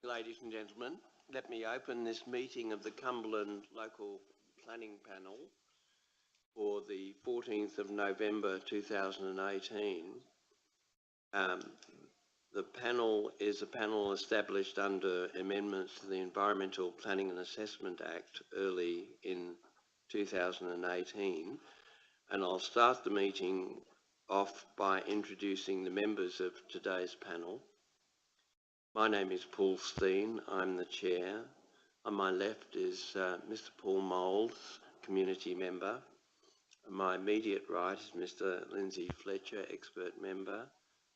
Ladies and gentlemen, let me open this meeting of the Cumberland Local Planning Panel for the 14th of November 2018. The panel is a panel established under amendments to the Environmental Planning and Assessment Act early in 2018, and I'll start the meeting off by introducing the members of today's panel. My name is Paul Steen, I'm the chair. On my left is Mr. Paul Moulds, community member. On my immediate right is Mr. Lindsay Fletcher, expert member.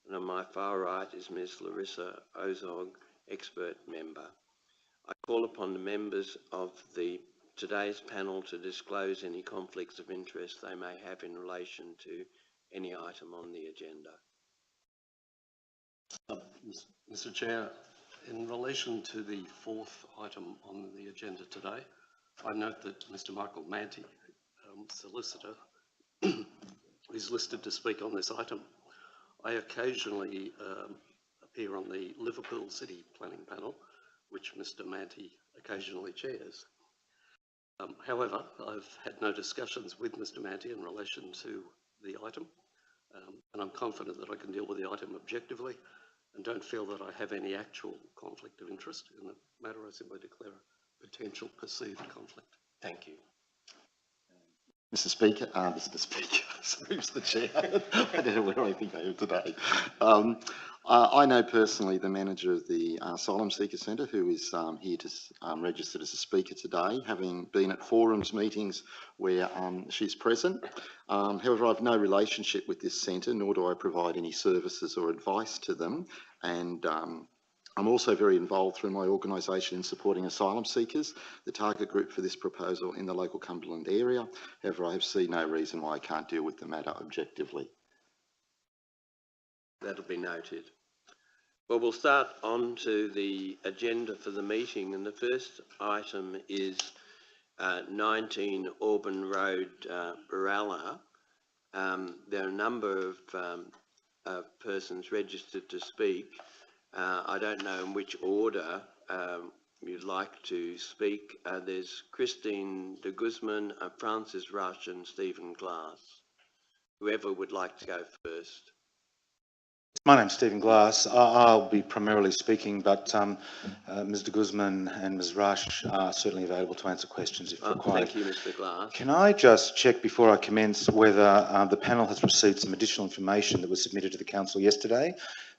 And on my far right is Ms. Larissa Ozog, expert member. I call upon the members of today's panel to disclose any conflicts of interest they may have in relation to any item on the agenda. Mr. Chair, in relation to the fourth item on the agenda today, I note that Mr. Michael Manty, solicitor, is listed to speak on this item. I occasionally appear on the Liverpool City Planning Panel, which Mr. Manty occasionally chairs. However, I've had no discussions with Mr. Manty in relation to the item, and I'm confident that I can deal with the item objectively and don't feel that I have any actual conflict of interest in the matter. I simply declare a potential perceived conflict. Thank you. Mr. Speaker, sorry, Mr. Chair, I don't know where I think I am today. I know personally the manager of the Asylum Seeker Centre, who is here to registered as a speaker today, having been at forums meetings where she's present. However, I have no relationship with this centre, nor do I provide any services or advice to them. And I'm also very involved through my organisation in supporting asylum seekers, the target group for this proposal in the local Cumberland area. However, I see no reason why I can't deal with the matter objectively. That'll be noted. Well, we'll start on to the agenda for the meeting, and the first item is 19 Auburn Road, Berala. There are a number of persons registered to speak. I don't know in which order you'd like to speak. There's Christine de Guzman, Francis Rush and Stephen Glass. Whoever would like to go first. My name's Stephen Glass. I'll be primarily speaking, but Ms de Guzman and Ms Rush are certainly available to answer questions if required. Thank you, Mr Glass. Can I just check before I commence whether the panel has received some additional information that was submitted to the Council yesterday?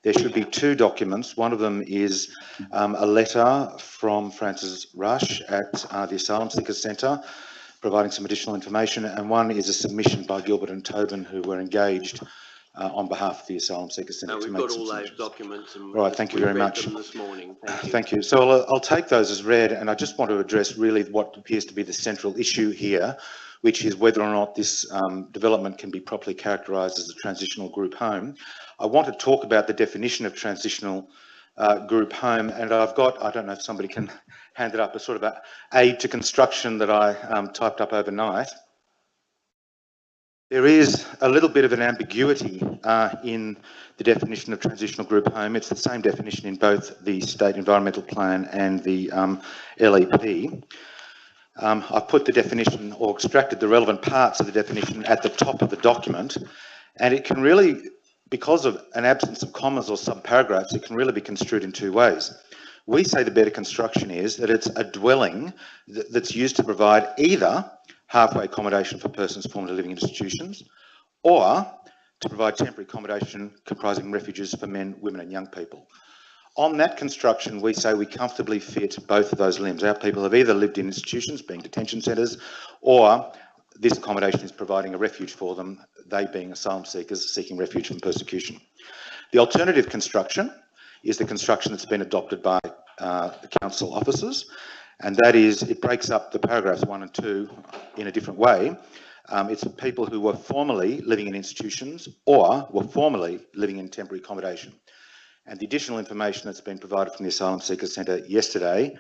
There should be two documents. One of them is a letter from Francis Rush at the Asylum Seeker Centre providing some additional information, and one is a submission by Gilbert and Tobin, who were engaged on behalf of the Asylum Seeker Centre. We've got all those documents. And right, thank you very much. This morning. Thank you. Thank you. So I'll take those as read, and I just want to address really what appears to be the central issue here, which is whether or not this development can be properly characterised as a transitional group home. I want to talk about the definition of transitional group home, and I've got, I don't know if somebody can hand it up, a sort of a aid to construction that I typed up overnight. There is a little bit of an ambiguity in the definition of transitional group home. It's the same definition in both the State Environmental Plan and the LEP. I've put the definition, or extracted the relevant parts of the definition at the top of the document, and it can really, because of an absence of commas or subparagraphs, it can really be construed in two ways. We say the better construction is that it's a dwelling that's used to provide either halfway accommodation for persons formerly living in institutions, or to provide temporary accommodation comprising refuges for men, women and young people. On that construction, we say we comfortably fit both of those limbs. Our people have either lived in institutions, being detention centres, or this accommodation is providing a refuge for them, they being asylum seekers seeking refuge from persecution. The alternative construction is the construction that's been adopted by the council officers, and that is, it breaks up the paragraphs 1 and 2 in a different way. It's for people who were formerly living in institutions or were formerly living in temporary accommodation. And the additional information that's been provided from the Asylum Seeker Centre yesterday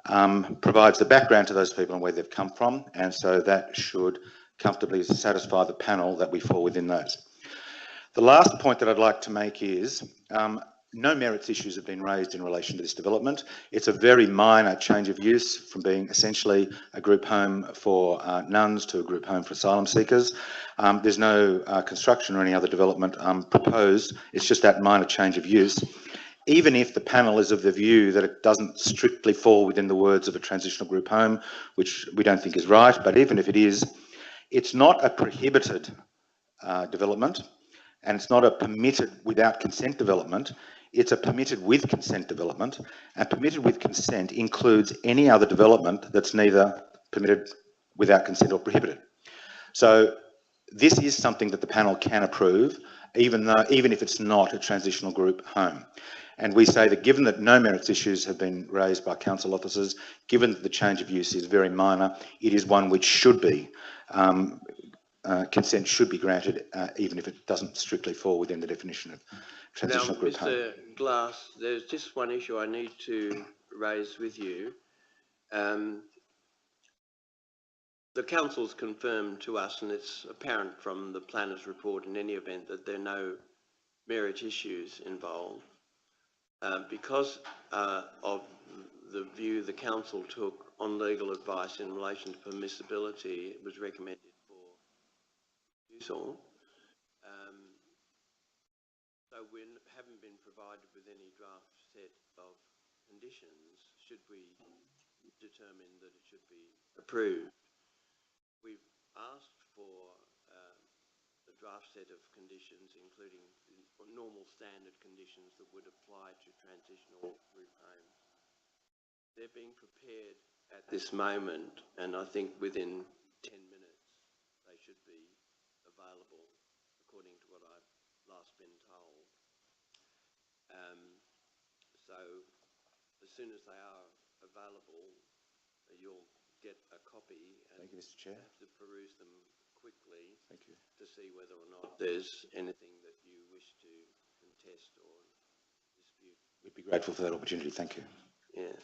provides the background to those people and where they've come from, and so that should comfortably satisfy the panel that we fall within those. The last point that I'd like to make is no merits issues have been raised in relation to this development. It's a very minor change of use from being essentially a group home for nuns to a group home for asylum seekers. There's no construction or any other development proposed. It's just that minor change of use. Even if the panel is of the view that it doesn't strictly fall within the words of a transitional group home, which we don't think is right, but even if it is, it's not a prohibited development, and it's not a permitted without consent development. It's a permitted with consent development, and permitted with consent includes any other development that's neither permitted without consent or prohibited. So this is something that the panel can approve, even if it's not a transitional group home. And we say that given that no merits issues have been raised by council officers, given that the change of use is very minor, it is one which should be, consent should be granted, even if it doesn't strictly fall within the definition of transitional Now, group home. Mr. Glass, there's just one issue I need to raise with you. The council's confirmed to us, and it's apparent from the planner's report in any event, that there are no merit issues involved. Because of the view the council took on legal advice in relation to permissibility, it was recommended for refusal. So we haven't been provided with any draft set of conditions should we determine that it should be approved. We've asked for a draft set of conditions, including normal standard conditions that would apply to transitional group homes. They're being prepared at this moment, and I think within 10 minutes they should be available, according to what I've last been told. So as soon as they are available, you'll get a copy and Thank you, Mr. Chair. have to peruse them quickly. Thank you. To see whether or not there's anything that you wish to contest or dispute. We'd be grateful for that opportunity. Thank you. Yeah. All right.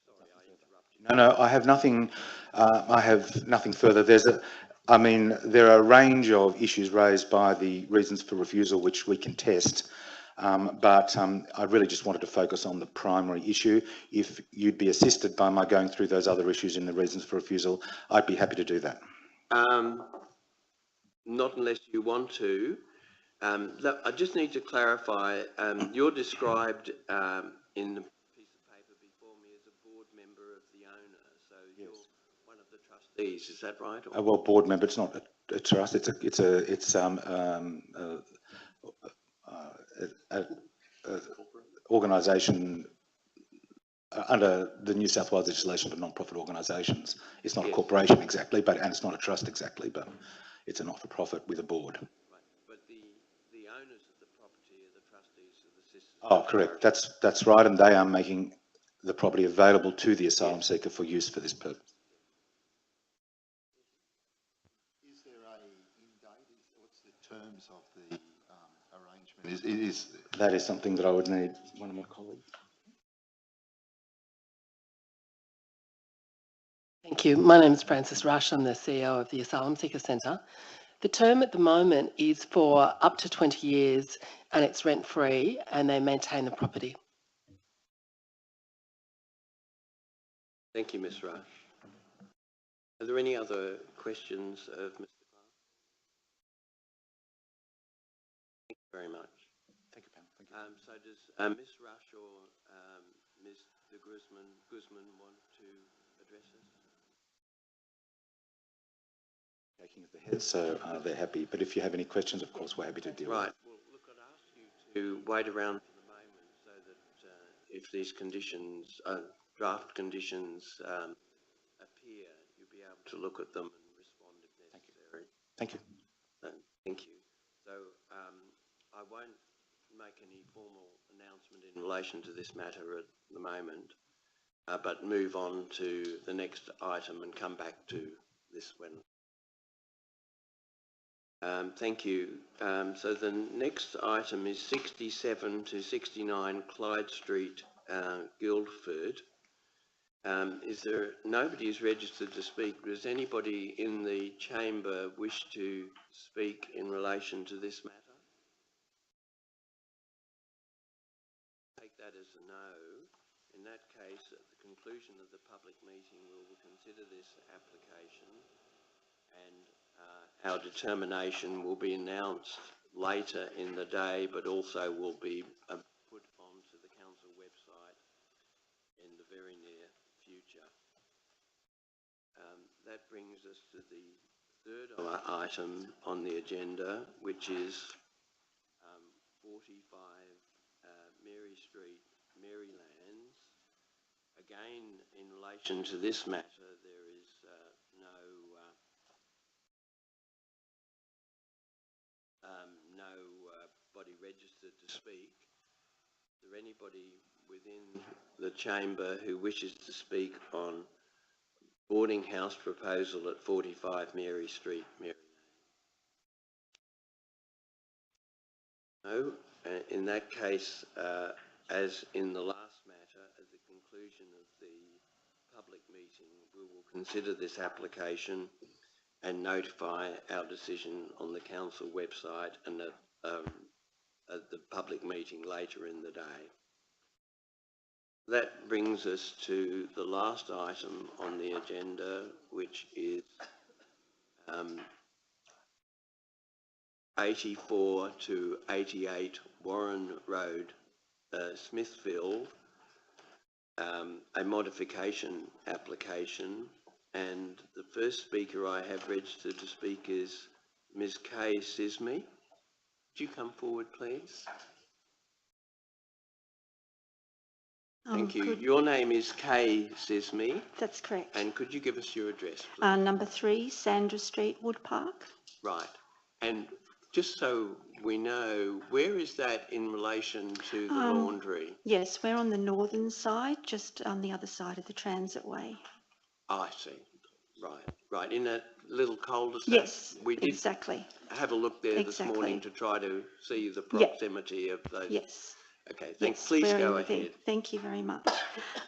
Sorry, I interrupted you. No, I have nothing. I have nothing further. There are a range of issues raised by the reasons for refusal which we contest, but I really just wanted to focus on the primary issue. If you'd be assisted by my going through those other issues in the reasons for refusal, I'd be happy to do that. Not unless you want to. I just need to clarify, you're described in the piece of paper before me as a board member of the owner, so yes. You're one of the trustees, is that right? Well, board member, it's not a trust, it's organisation under the New South Wales legislation for non-profit organisations. It's not a corporation exactly, and it's not a trust exactly, but it's a not-for-profit with a board. Right. But the owners of the property are the trustees of the sisters. Oh, correct. That's right, and they are making the property available to the asylum seeker for use for this purpose. Is there a end date? What's the terms of the arrangement? That is something that I would need one of my colleagues. Thank you. My name is Frances Rush. I'm the CEO of the Asylum Seeker Centre. The term at the moment is for up to 20 years and it's rent-free and they maintain the property. Thank you, Ms. Rush. Are there any other questions of Mr. Clark? Thank you very much. Thank you, Pam. Thank you. So does Ms. Rush or Mr. Guzman want to address us? Shaking of the head, so they're happy. But if you have any questions, of course, we're happy to deal with Right. Well, look, I'd ask you to wait around for the moment so that if these conditions, draft conditions, appear, you'll be able to look at them and respond if necessary. Thank you. Thank you. So I won't make any formal announcement in relation to this matter at the moment, but move on to the next item and come back to this when. Thank you. So the next item is 67 to 69 Clyde Street, Guildford. Nobody is registered to speak. Does anybody in the chamber wish to speak in relation to this matter? that case, at the conclusion of the public meeting, we will consider this application, and our determination will be announced later in the day, but also will be put onto the council website in the very near future. That brings us to the third item on the agenda, which is 45 Mary Street, Marylands. Again, in relation to this matter, there is no body registered to speak. Is there anybody within the chamber who wishes to speak on boarding house proposal at 45 Mary Street, Maryland? No. In that case, as in the last matter, at the conclusion of the public meeting, we will consider this application and notify our decision on the council website and at the public meeting later in the day. That brings us to the last item on the agenda, which is 84 to 88 Warren Road, Smithfield, a modification application, and the first speaker I have registered to speak is Ms. Kay Sisme. Would you come forward, please? Thank you. Your name is Kay Sisme. That's correct. And could you give us your address, please? Number 3, Sandra Street, Wood Park. Right. And just so we know, where is that in relation to the laundry? Yes, we're on the northern side, just on the other side of the transitway. I see. Right. Right. In that little cul-de-sac? Yes, we did exactly. have a look there this Exactly. morning to try to see the proximity of those. Yes. Okay, thanks. Yes, Please we're go in the ahead. Thank you very much.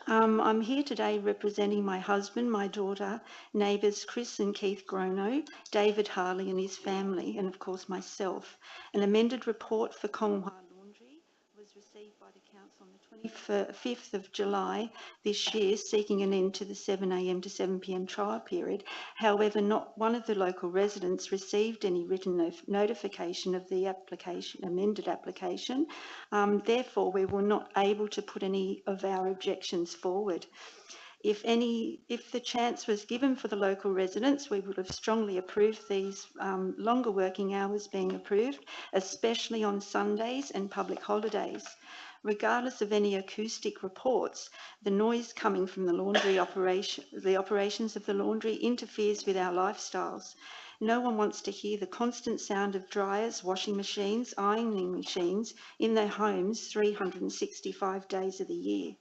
I'm here today representing my husband, my daughter, neighbours Chris and Keith Grono, David Harley and his family, and of course myself. An amended report for Konghua Laundry was received by the council on the 25th of July this year, seeking an end to the 7 a.m. to 7 p.m. trial period. However, not one of the local residents received any written notification of the amended application. Therefore, we were not able to put any of our objections forward. If the chance was given for the local residents, we would have strongly approved these longer working hours being approved, especially on Sundays and public holidays. Regardless of any acoustic reports, the noise coming from the laundry the operations of the laundry interferes with our lifestyles. No one wants to hear the constant sound of dryers, washing machines, ironing machines in their homes 365 days of the year.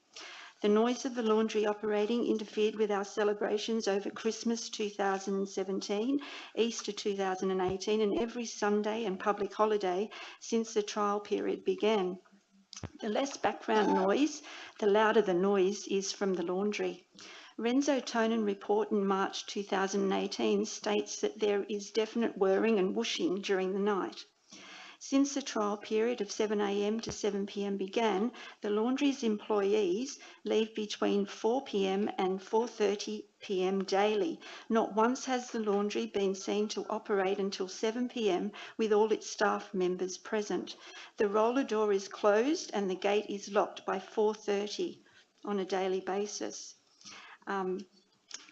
The noise of the laundry operating interfered with our celebrations over Christmas 2017, Easter 2018, and every Sunday and public holiday since the trial period began. The less background noise, the louder the noise is from the laundry. Renzo Tonin report in March 2018 states that there is definite whirring and whooshing during the night. Since the trial period of 7 a.m. to 7 p.m. began, the laundry's employees leave between 4 p.m. and 4:30 p.m. daily. Not once has the laundry been seen to operate until 7 p.m. with all its staff members present. The roller door is closed and the gate is locked by 4:30 on a daily basis.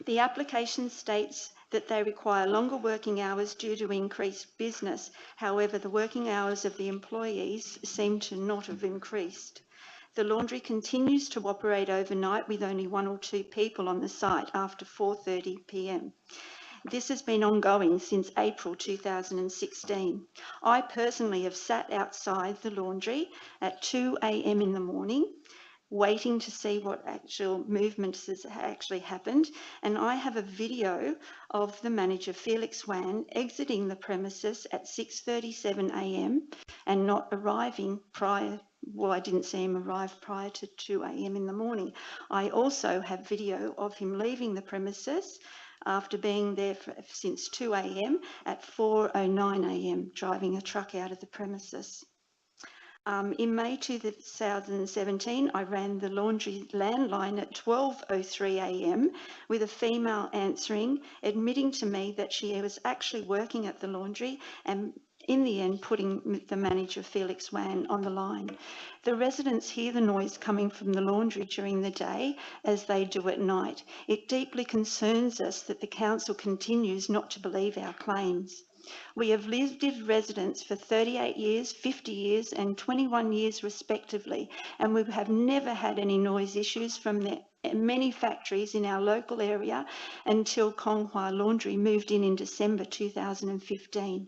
The application states that they require longer working hours due to increased business. However, the working hours of the employees seem to not have increased. The laundry continues to operate overnight with only 1 or 2 people on the site after 4:30 p.m. This has been ongoing since April 2016. I personally have sat outside the laundry at 2 a.m. in the morning waiting to see what actual movements has actually happened, and I have a video of the manager Felix Wan exiting the premises at 6:37 a.m. and not arriving I didn't see him arrive prior to 2 a.m. in the morning. I also have video of him leaving the premises after being there since 2 a.m. at 4:09 a.m. driving a truck out of the premises. In May 2017, I ran the laundry landline at 12:03 a.m. with a female answering, admitting to me that she was actually working at the laundry and in the end putting the manager, Felix Wan, on the line. The residents hear the noise coming from the laundry during the day as they do at night. It deeply concerns us that the council continues not to believe our claims. We have lived as residents for 38 years, 50 years and 21 years respectively, and we have never had any noise issues from the many factories in our local area until Konghua Laundry moved in December 2015.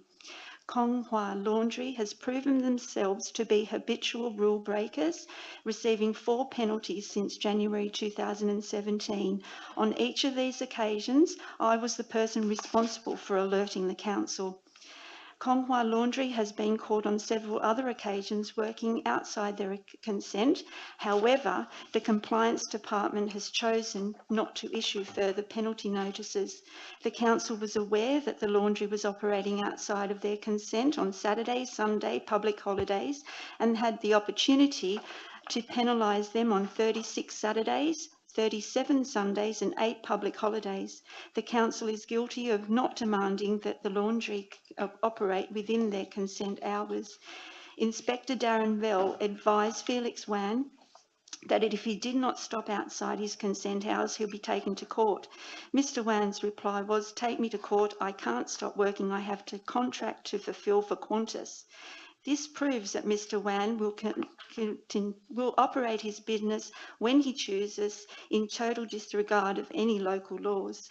Konghua Laundry has proven themselves to be habitual rule breakers, receiving 4 penalties since January 2017. On each of these occasions, I was the person responsible for alerting the council. Konghua Laundry has been caught on several other occasions working outside their consent. However, the Compliance Department has chosen not to issue further penalty notices. The council was aware that the laundry was operating outside of their consent on Saturday, Sunday, public holidays, and had the opportunity to penalise them on 36 Saturdays, 37 Sundays and 8 public holidays. The council is guilty of not demanding that the laundry operate within their consent hours. Inspector Darren Bell advised Felix Wan that if he did not stop outside his consent hours, he'll be taken to court. Mr. Wan's reply was, "Take me to court, I can't stop working, I have to contract to fulfil for Qantas." This proves that Mr. Wan will operate his business when he chooses in total disregard of any local laws.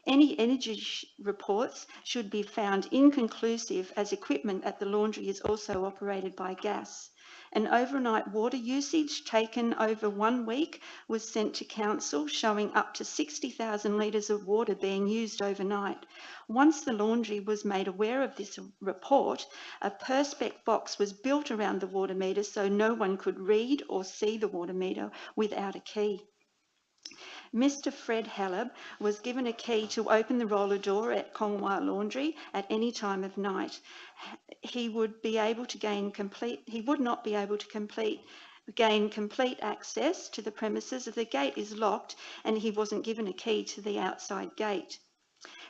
Any energy reports should be found inconclusive as equipment at the laundry is also operated by gas. An overnight water usage taken over 1 week was sent to council showing up to 60,000 litres of water being used overnight. Once the laundry was made aware of this report, a perspex box was built around the water meter so no one could read or see the water meter without a key. Mr. Fred Halab was given a key to open the roller door at Konghua Laundry at any time of night. He would not be able to gain complete access to the premises if the gate is locked and he wasn't given a key to the outside gate.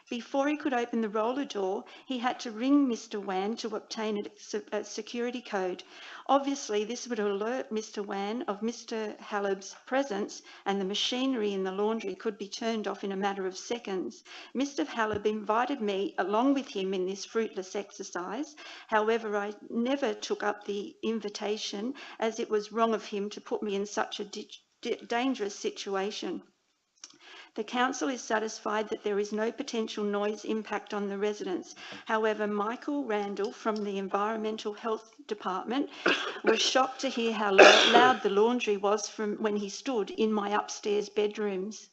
Before he could open the roller door, he had to ring Mr. Wan to obtain a security code. Obviously, this would alert Mr. Wan of Mr. Halab's presence and the machinery in the laundry could be turned off in a matter of seconds. Mr. Halab invited me along with him in this fruitless exercise. However, I never took up the invitation as it was wrong of him to put me in such a dangerous situation. The council is satisfied that there is no potential noise impact on the residents. However, Michael Randall from the Environmental Health Department was shocked to hear how loud the laundry was from when he stood in my upstairs bedrooms.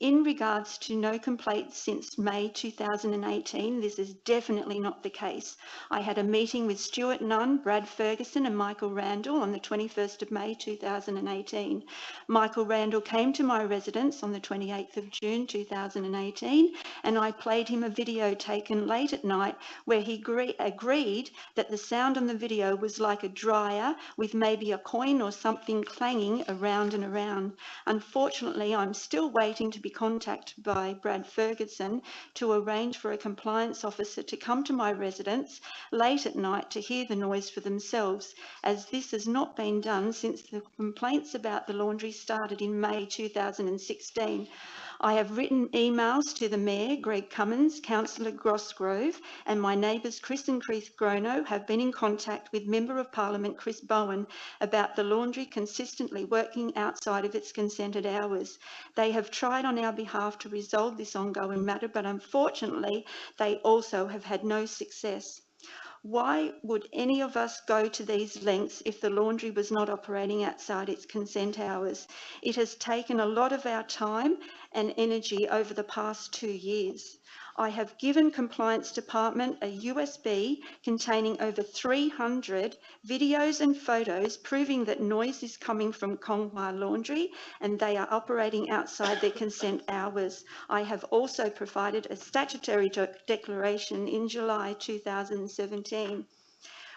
In regards to no complaints since May 2018, this is definitely not the case. I had a meeting with Stuart Nunn, Brad Ferguson and Michael Randall on the 21st of May 2018. Michael Randall came to my residence on the 28th of June 2018 and I played him a video taken late at night where he agreed that the sound on the video was like a dryer with maybe a coin or something clanging around and around. Unfortunately, I'm still waiting to be contacted by Brad Ferguson to arrange for a compliance officer to come to my residence late at night to hear the noise for themselves, as this has not been done since the complaints about the laundry started in May 2016. I have written emails to the Mayor, Greg Cummins, Councillor Grosgrove, and my neighbours Chris and Keith Grono have been in contact with Member of Parliament Chris Bowen about the laundry consistently working outside of its consented hours. They have tried on our behalf to resolve this ongoing matter, but unfortunately, they also have had no success. Why would any of us go to these lengths if the laundry was not operating outside its consent hours? It has taken a lot of our time and energy over the past 2 years. I have given Compliance Department a USB containing over 300 videos and photos proving that noise is coming from Konghua Laundry and they are operating outside their consent hours. I have also provided a statutory declaration in July 2017.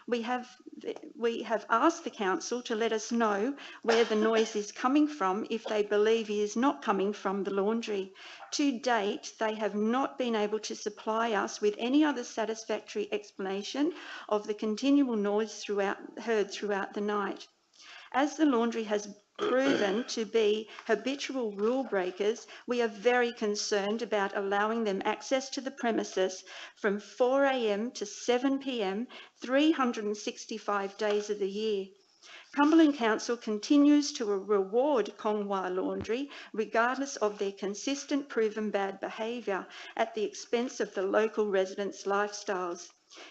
We have asked the council to let us know where the noise is coming from if they believe it is not coming from the laundry. To date, they have not been able to supply us with any other satisfactory explanation of the continual noise heard throughout the night. As the laundry has proven to be habitual rule breakers, we are very concerned about allowing them access to the premises from 4 a.m. to 7 p.m, 365 days of the year. Cumberland Council continues to reward Kongwa Laundry regardless of their consistent proven bad behaviour at the expense of the local residents' lifestyles.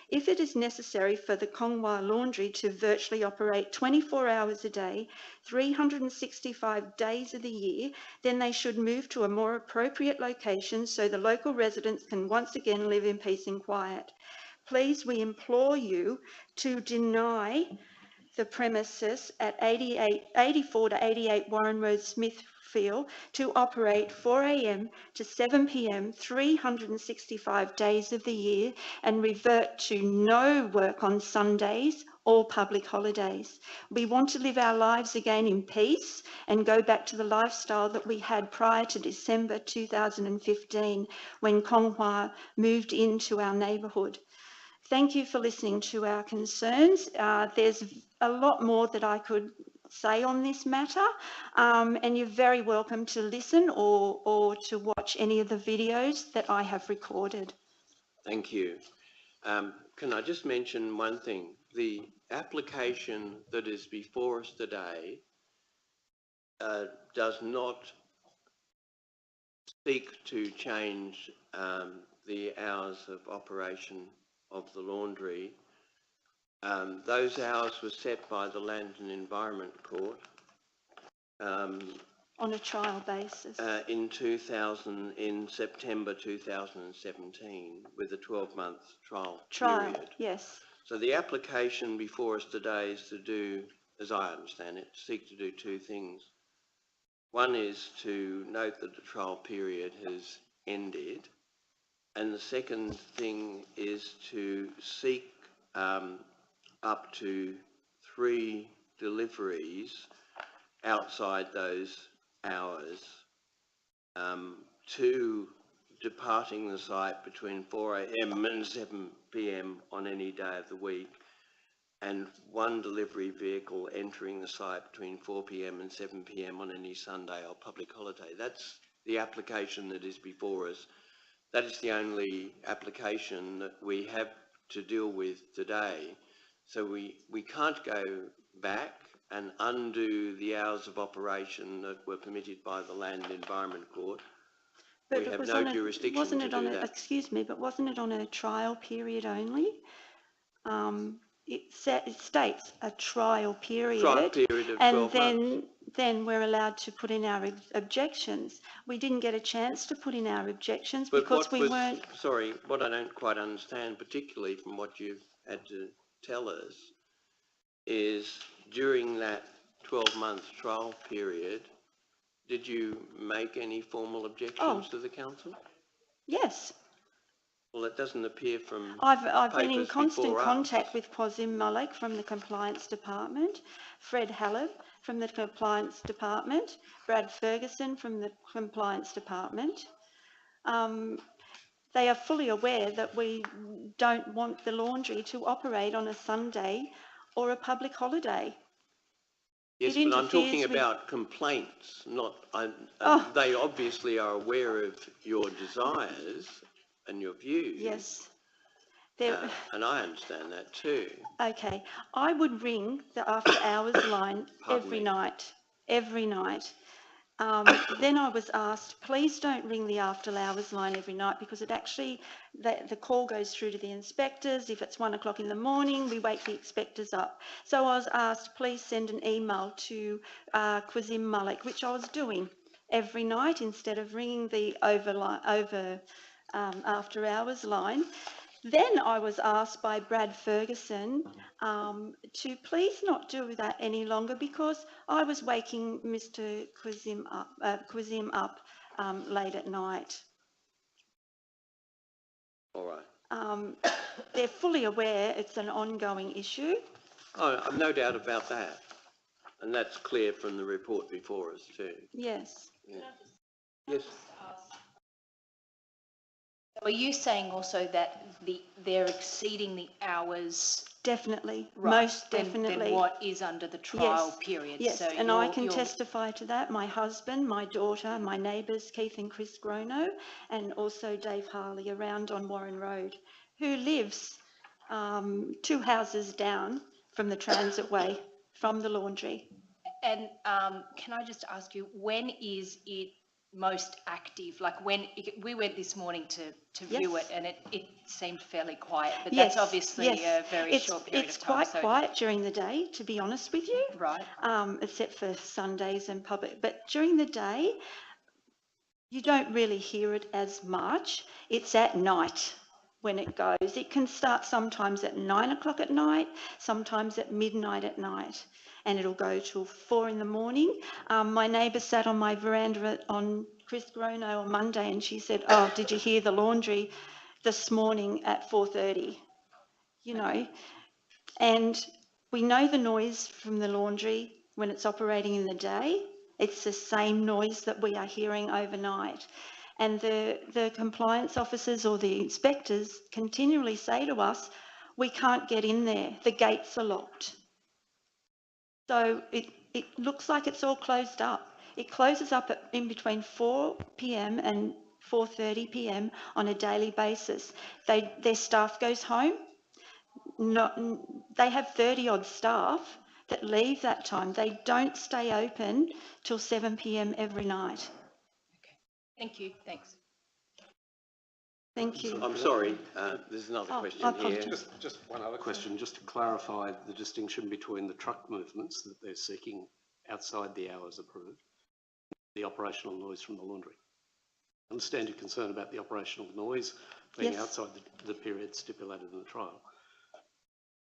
If it is necessary for the Kongwa Laundry to virtually operate 24 hours a day, 365 days of the year, then they should move to a more appropriate location so the local residents can once again live in peace and quiet. Please, we implore you to deny the premises at 84 to 88 Warren Road, Smithfield, to operate 4 a.m. to 7 p.m, 365 days of the year, and revert to no work on Sundays or public holidays. We want to live our lives again in peace and go back to the lifestyle that we had prior to December 2015, when Konghua moved into our neighbourhood. Thank you for listening to our concerns. There's a lot more that I could say on this matter, and you're very welcome to listen or to watch any of the videos that I have recorded. Thank you. Can I just mention one thing? The application that is before us today does not seek to change the hours of operation of the laundry. Those hours were set by the Land and Environment Court On a trial basis. in September 2017 with a 12-month trial period. Yes. So the application before us today is to do, as I understand it, seek to do two things. One is to note that the trial period has ended, and the second thing is to seek up to 3 deliveries outside those hours, 2 departing the site between 4 a.m. and 7 p.m. on any day of the week, and 1 delivery vehicle entering the site between 4 p.m. and 7 p.m. on any Sunday or public holiday. That's the application that is before us. That is the only application that we have to deal with today. So we can't go back and undo the hours of operation that were permitted by the Land and Environment Court. But we it have was no on jurisdiction wasn't to it do on a, that. excuse me, but wasn't it on a trial period only? It states a trial period, Trial period of 12 and months. then we're allowed to put in our objections. We didn't get a chance to put in our objections But because what we was, weren't. sorry, what I don't quite understand, particularly from what you've had to tell us, is during that 12-month trial period, did you make any formal objections to the council? Yes. Well, it doesn't appear from I've been in papers constant before us. contact with Quasim Malik from the Compliance Department, Fred Hallett from the Compliance Department, Brad Ferguson from the Compliance Department. They are fully aware that we don't want the laundry to operate on a Sunday or a public holiday. Yes, but I'm talking about complaints, not. They obviously are aware of your desires and your views. Yes. And I understand that too. Okay, I would ring the after hours line every night. Then I was asked, please don't ring the after hours line every night, because it actually, the call goes through to the inspectors. If it's 1 o'clock in the morning, we wake the inspectors up. So I was asked, please send an email to Quasim Malik, which I was doing every night instead of ringing the after hours line. Then I was asked by Brad Ferguson to please not do that any longer, because I was waking Mr. Quasim up late at night. All right. they're fully aware it's an ongoing issue. Oh, I've no doubt about that. And that's clear from the report before us too. Yes. Yeah. Yes. Are you saying also that they're exceeding the hours? Definitely, Right, most than definitely. what is under the trial Yes, period? yes, So and I can you're- testify to that. My husband, my daughter, my neighbours, Keith and Chris Grono, and also Dave Harley around on Warren Road, who lives 2 houses down from the transitway, from the laundry. And can I just ask you, when is it most active? Like when we went this morning to view it, Yes. and it seemed fairly quiet, but Yes, that's obviously yes. a very short period It's of time. quite So, quiet during the day, to be honest with you. right. Except for Sundays and public. But during the day, you don't really hear it as much. It's at night when it goes. It can start sometimes at 9 o'clock at night, sometimes at midnight at night, and it'll go till 4 in the morning. My neighbour sat on my veranda on Chris Grono on Monday, and she said, "Oh, did you hear the laundry this morning at 4:30?" You know, and we know the noise from the laundry when it's operating in the day. It's the same noise that we are hearing overnight. And the compliance officers or the inspectors continually say to us, "We can't get in there, the gates are locked." So it looks like it's all closed up. It closes up in between 4 p.m. and 4:30 p.m. on a daily basis. Their staff goes home. They have 30 odd staff that leave that time. They don't stay open till 7 p.m. every night. Okay. Thank you. Thanks. Thank you. I'm sorry, there's another Oh, question I here. apologise. Just one other question, just to clarify the distinction between the truck movements that they're seeking outside the hours approved, the operational noise from the laundry. I understand your concern about the operational noise being Yes. outside the period stipulated in the trial.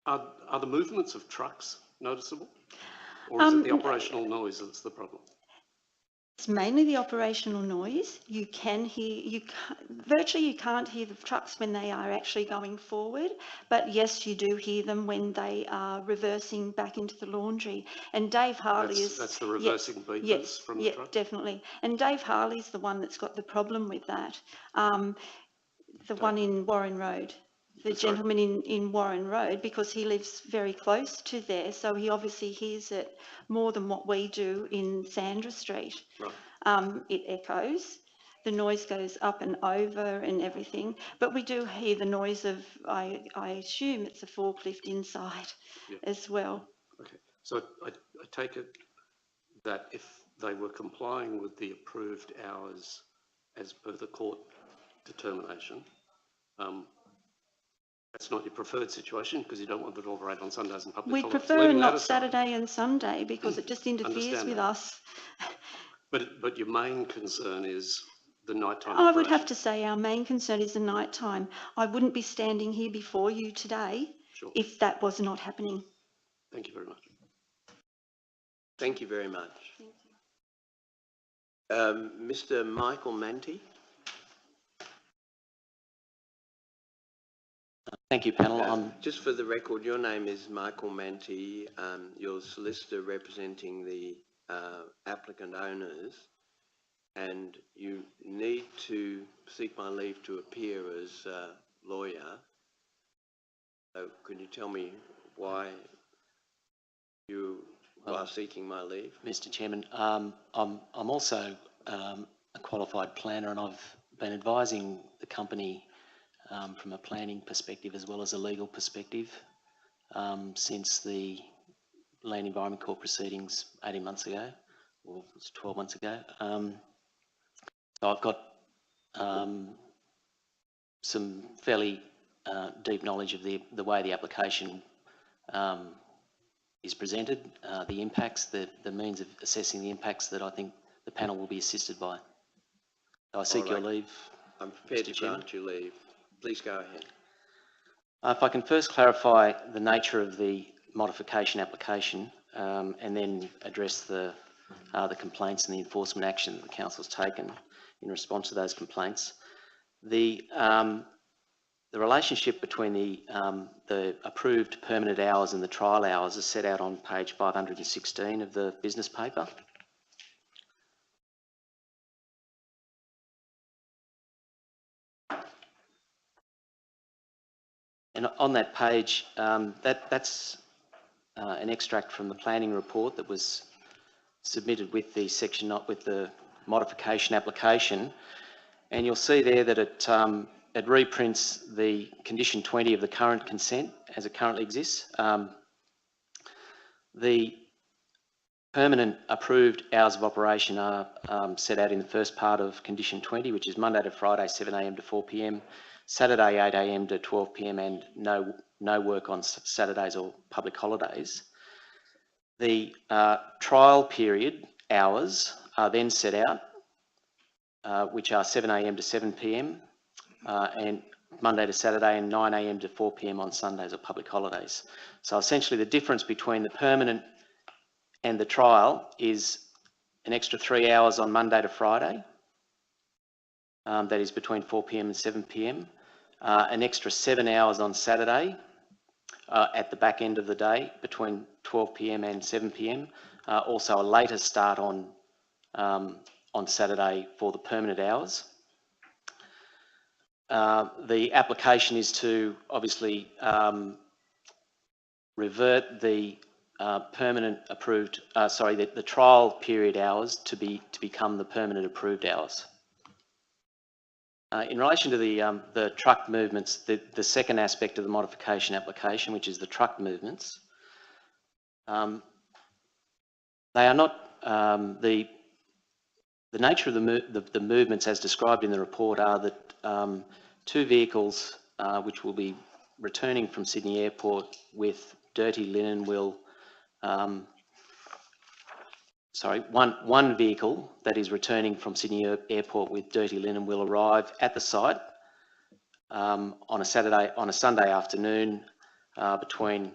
Are the movements of trucks noticeable? Or is it the operational noise that's the problem? It's mainly the operational noise. You can hear, virtually you can't hear the trucks when they are actually going forward, but yes, you do hear them when they are reversing back into the laundry. And Dave Harley That's the reversing beepers yes, from the yeah, truck? definitely. And Dave Harley's the one that's got the problem with that. The one in Warren Road. The Sorry. gentleman in Warren Road, because he lives very close to there, so he obviously hears it more than what we do in Sandra Street. Right. It echoes, the noise goes up and over and everything, but we do hear the noise of, I assume it's a forklift inside as well. Okay, so I take it that if they were complying with the approved hours as per the court determination, that's not your preferred situation because you don't want them to operate on Sundays and public We holidays. prefer Leaving that not aside, Saturday and Sunday because it just interferes Understand with that. us. But your main concern is the nighttime I would have operation. to say our main concern is the night time. I wouldn't be standing here before you today Sure. if that was not happening. Thank you very much. Thank you very much. Mr. Michael Manty. Thank you, panel. Just for the record, your name is Michael Manty. You're solicitor representing the applicant owners, and you need to seek my leave to appear as a lawyer. So could you tell me why you are seeking my leave? Mr. Chairman, I'm also a qualified planner, and I've been advising the company from a planning perspective as well as a legal perspective since the Land Environment Court proceedings 18 months ago, or it was 12 months ago. So I've got some fairly deep knowledge of the way the application is presented, the impacts, the means of assessing the impacts that I think the panel will be assisted by. So I seek your leave. I'm prepared Mr. to grant you leave. Please go ahead. If I can first clarify the nature of the modification application and then address the complaints and the enforcement action that the council's taken in response to those complaints. The The relationship between the approved permanent hours and the trial hours is set out on page 516 of the business paper. And on that page, that's an extract from the planning report that was submitted with the section, with the modification application, and you'll see there that it reprints the condition 20 of the current consent as it currently exists. The permanent approved hours of operation are set out in the first part of condition 20, which is Monday to Friday 7 a.m. to 4 p.m, Saturday 8 a.m. to 12 p.m, and no work on Saturdays or public holidays. The trial period hours are then set out, which are 7 a.m. to 7 p.m, and Monday to Saturday, and 9 a.m. to 4 p.m. on Sundays or public holidays. So essentially the difference between the permanent and the trial is an extra 3 hours on Monday to Friday, that is between 4 p.m. and 7 p.m, an extra 7 hours on Saturday at the back end of the day between 12 p.m. and 7 p.m, also a later start on Saturday for the permanent hours. The application is to obviously revert the permanent approved, the trial period hours to become the permanent approved hours. In relation to the truck movements, the second aspect of the modification application, which is the truck movements, they are not the nature of the movements as described in the report are that 2 vehicles which will be returning from Sydney Airport with dirty linen will, one vehicle that is returning from Sydney Airport with dirty linen will arrive at the site on a Sunday afternoon between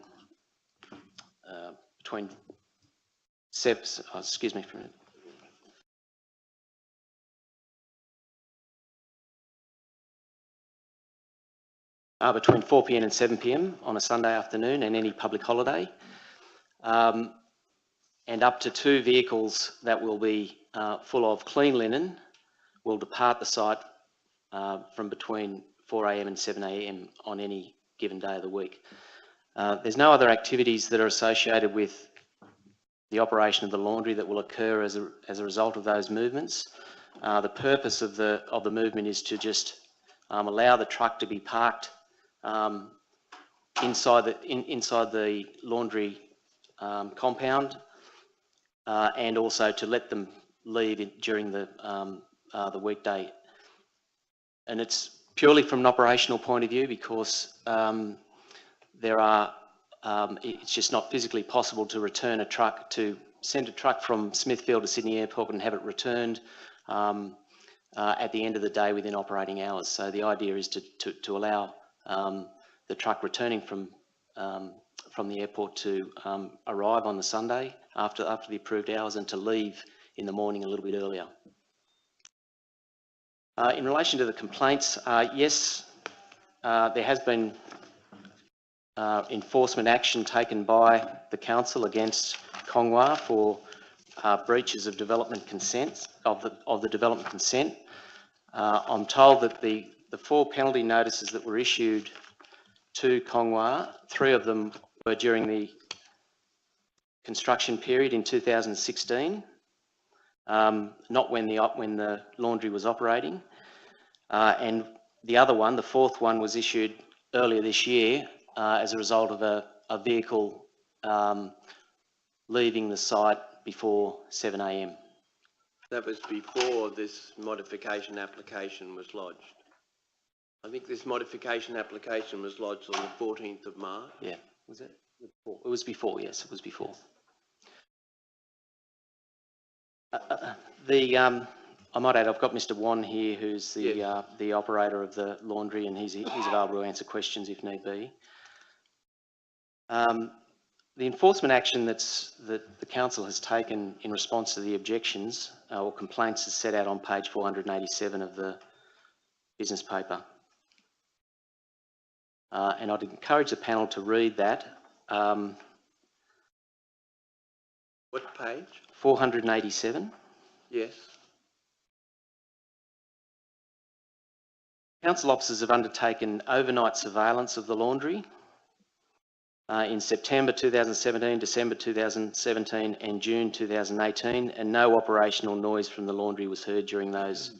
between 4 p.m. and 7 p.m. on a Sunday afternoon and any public holiday, and up to 2 vehicles that will be full of clean linen will depart the site from between 4 a.m. and 7 a.m. on any given day of the week. There's no other activities that are associated with the operation of the laundry that will occur as a result of those movements. The purpose of the movement is to just allow the truck to be parked inside the laundry compound, and also to let them leave during the weekday. And it's purely from an operational point of view because it's just not physically possible to send a truck from Smithfield to Sydney Airport and have it returned at the end of the day within operating hours. So the idea is to allow the truck returning from the airport to arrive on the Sunday after the approved hours and to leave in the morning a little bit earlier. In relation to the complaints, yes, there has been enforcement action taken by the council against Kongwa for breaches of development consent, of the development consent. I'm told that the 4 penalty notices that were issued to Kongwa, 3 of them were during the construction period in 2016, not when the laundry was operating, and the other one, the 4th one, was issued earlier this year as a result of a vehicle leaving the site before 7 a.m. That was before this modification application was lodged. I think this modification application was lodged on the 14th of March. Yeah, was it? It was before, yes, it was before. I might add, I've got Mr. Wan here, who's the operator of the laundry, and he's available to answer questions if need be. The enforcement action that the council has taken in response to the objections or complaints is set out on page 487 of the business paper. and I'd encourage the panel to read that. What page? 487. Yes. Council officers have undertaken overnight surveillance of the laundry in September 2017, December 2017 and June 2018, and no operational noise from the laundry was heard during those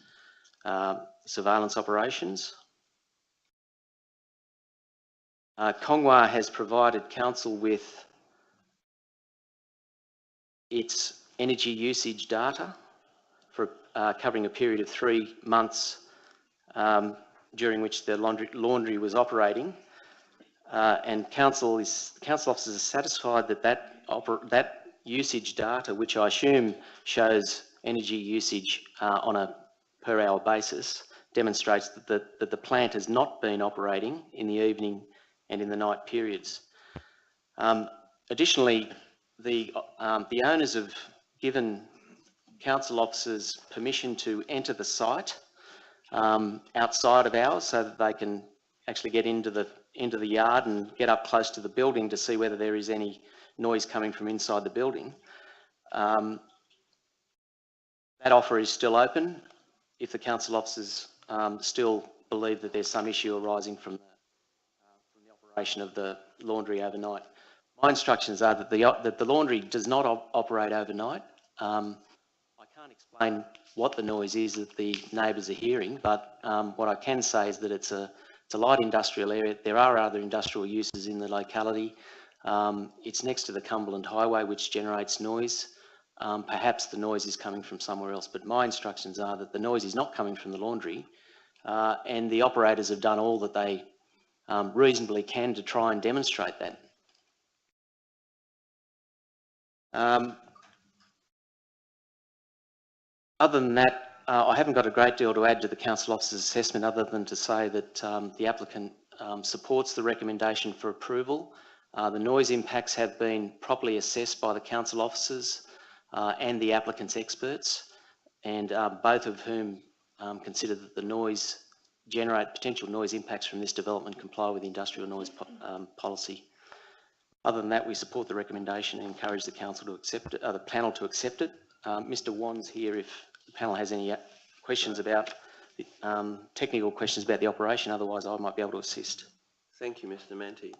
surveillance operations. Kongwa has provided council with its energy usage data for covering a period of 3 months during which the laundry was operating, and council officers are satisfied that that usage data, which I assume shows energy usage on a per hour basis, demonstrates that the plant has not been operating in the evening and in the night periods. Additionally, the owners have given council officers permission to enter the site outside of hours so that they can actually get into the yard and get up close to the building to see whether there is any noise coming from inside the building. That offer is still open if the council officers still believe that there's some issue arising from the operation of the laundry overnight. My instructions are that the laundry does not operate overnight. I can't explain what the noise is that the neighbours are hearing, but what I can say is that it's a light industrial area. There are other industrial uses in the locality. It's next to the Cumberland Highway, which generates noise. Perhaps the noise is coming from somewhere else, but my instructions are that the noise is not coming from the laundry, and the operators have done all that they reasonably can to try and demonstrate that. Other than that, I haven't got a great deal to add to the council officer's assessment other than to say that the applicant supports the recommendation for approval. The noise impacts have been properly assessed by the council officers and the applicant's experts, and both of whom consider that the potential noise impacts from this development comply with the industrial noise policy. Other than that, we support the recommendation and encourage the council to accept it, the panel to accept it. Mr. Wan's here if the panel has any questions about technical questions about the operation. Otherwise, I might be able to assist. Thank you, Mr. Manti.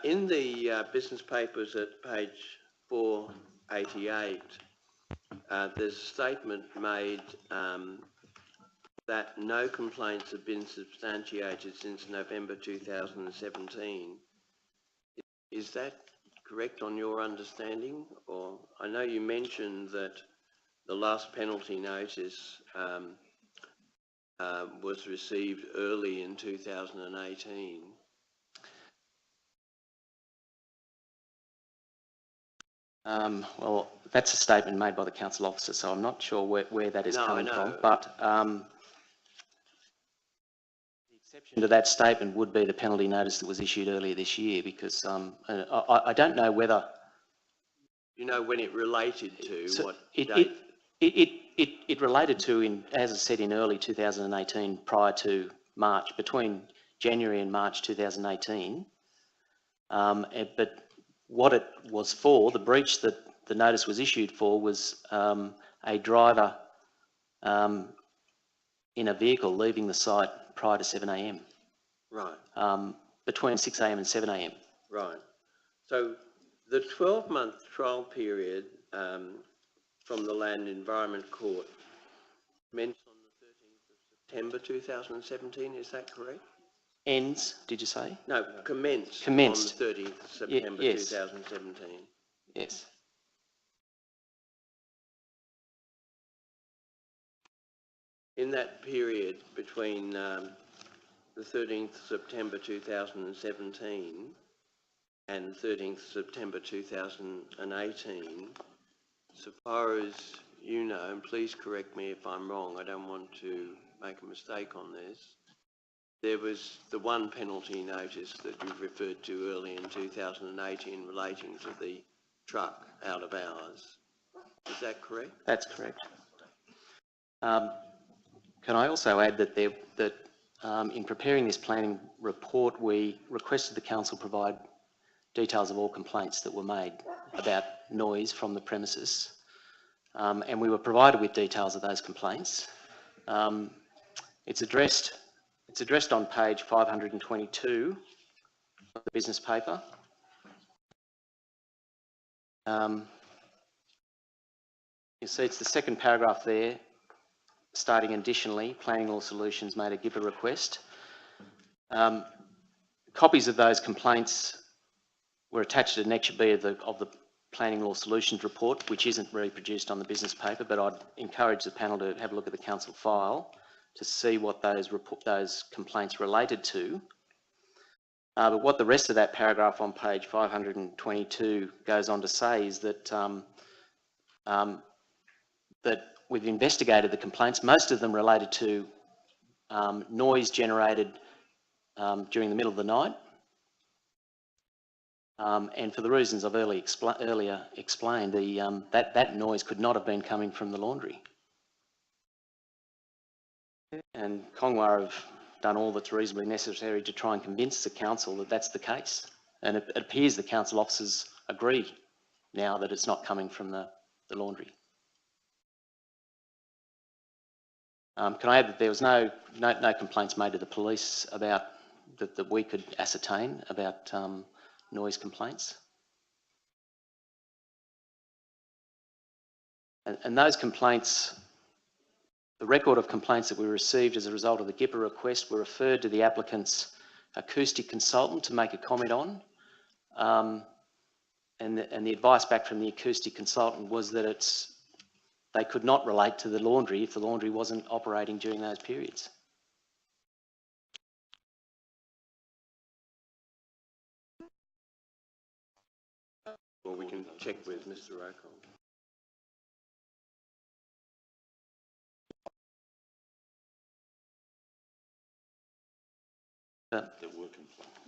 In the business papers at page 488, there's a statement made that no complaints have been substantiated since November 2017. Is that correct on your understanding? Or I know you mentioned that the last penalty notice was received early in 2018. Well, that's a statement made by the council officer, so I'm not sure where that is coming from. But the exception to that statement would be the penalty notice that was issued earlier this year, because I don't know whether... You know when it related to, so what date? It related to, as I said, in early 2018, prior to March, between January and March 2018. But what it was for, the breach that the notice was issued for, was a driver in a vehicle leaving the site prior to 7 a.m. Right. Between 6 a.m. and 7 a.m. Right. So the 12-month trial period from the Land Environment Court commenced on the 13th of September 2017, is that correct? Ends, did you say? No, commenced. Commenced. On the 30th of September Yes. 2017. Yes. In that period between the 13th of September 2017 and 13th of September 2018, so far as you know, and please correct me if I'm wrong, I don't want to make a mistake on this, there was the one penalty notice that you've referred to early in 2018 relating to the truck out of hours. Is that correct? That's correct. Can I also add that in preparing this planning report, we requested the council provide details of all complaints that were made about noise from the premises, and we were provided with details of those complaints. It's addressed on page 522 of the business paper. You see it's the second paragraph there, starting additionally, Planning Law Solutions made a GIPA request. Copies of those complaints were attached to Annexure B of the Planning Law Solutions report, which isn't reproduced on the business paper, but I'd encourage the panel to have a look at the council file to see what those complaints related to. But what the rest of that paragraph on page 522 goes on to say is that that we've investigated the complaints. Most of them related to noise generated during the middle of the night. And for the reasons I've earlier explained, that noise could not have been coming from the laundry. And Kongwa have done all that's reasonably necessary to try and convince the council that that's the case. And it appears the council officers agree now that it's not coming from the laundry. Can I add that there was no complaints made to the police about that we could ascertain about noise complaints. And those complaints, the record of complaints that we received as a result of the GIPA request were referred to the applicant's acoustic consultant to make a comment on. And the advice back from the acoustic consultant was that they could not relate to the laundry if the laundry wasn't operating during those periods. Well, we can check with Mr. Rockoll.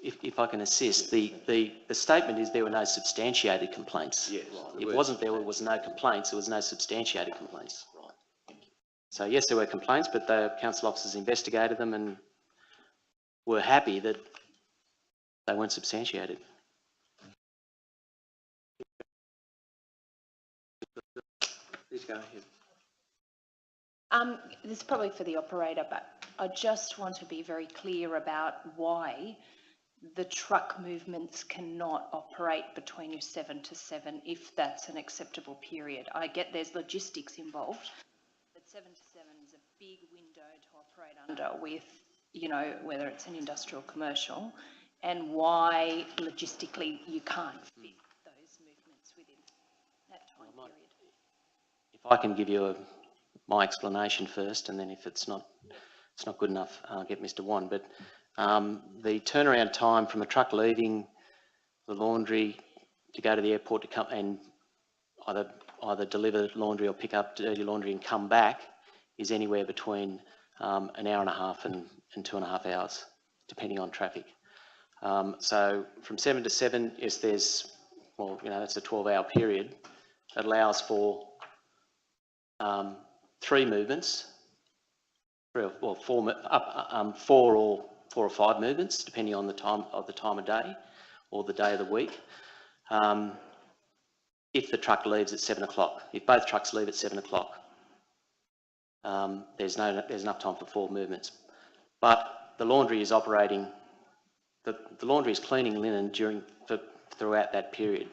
If I can assist, the statement is there were no substantiated complaints. Yes. It wasn't there was no complaints, there was no substantiated complaints. Right. So yes, there were complaints, but the council officers investigated them and were happy that they weren't substantiated. Please go ahead. This is probably for the operator, but I just want to be very clear about why the truck movements cannot operate between your 7 to 7 if that's an acceptable period. I get there's logistics involved, but 7 to 7 is a big window to operate under with, you know, whether it's an industrial or commercial, and why logistically you can't fit those movements within that time period. If I can give you my explanation first, and then if it's not good enough, I'll get Mr. Wan. But the turnaround time from a truck leaving the laundry to go to the airport to come and either deliver laundry or pick up dirty laundry and come back is anywhere between an hour and a half and 2.5 hours, depending on traffic. So from 7 to 7, yes, there's, well, you know, that's a 12-hour period that allows for 3 movements, 4 or 5 movements, depending on the time of day or the day of the week. If the truck leaves at 7 o'clock, if both trucks leave at 7 o'clock, there's enough time for 4 movements. But the laundry is operating. The laundry is cleaning linen throughout that period.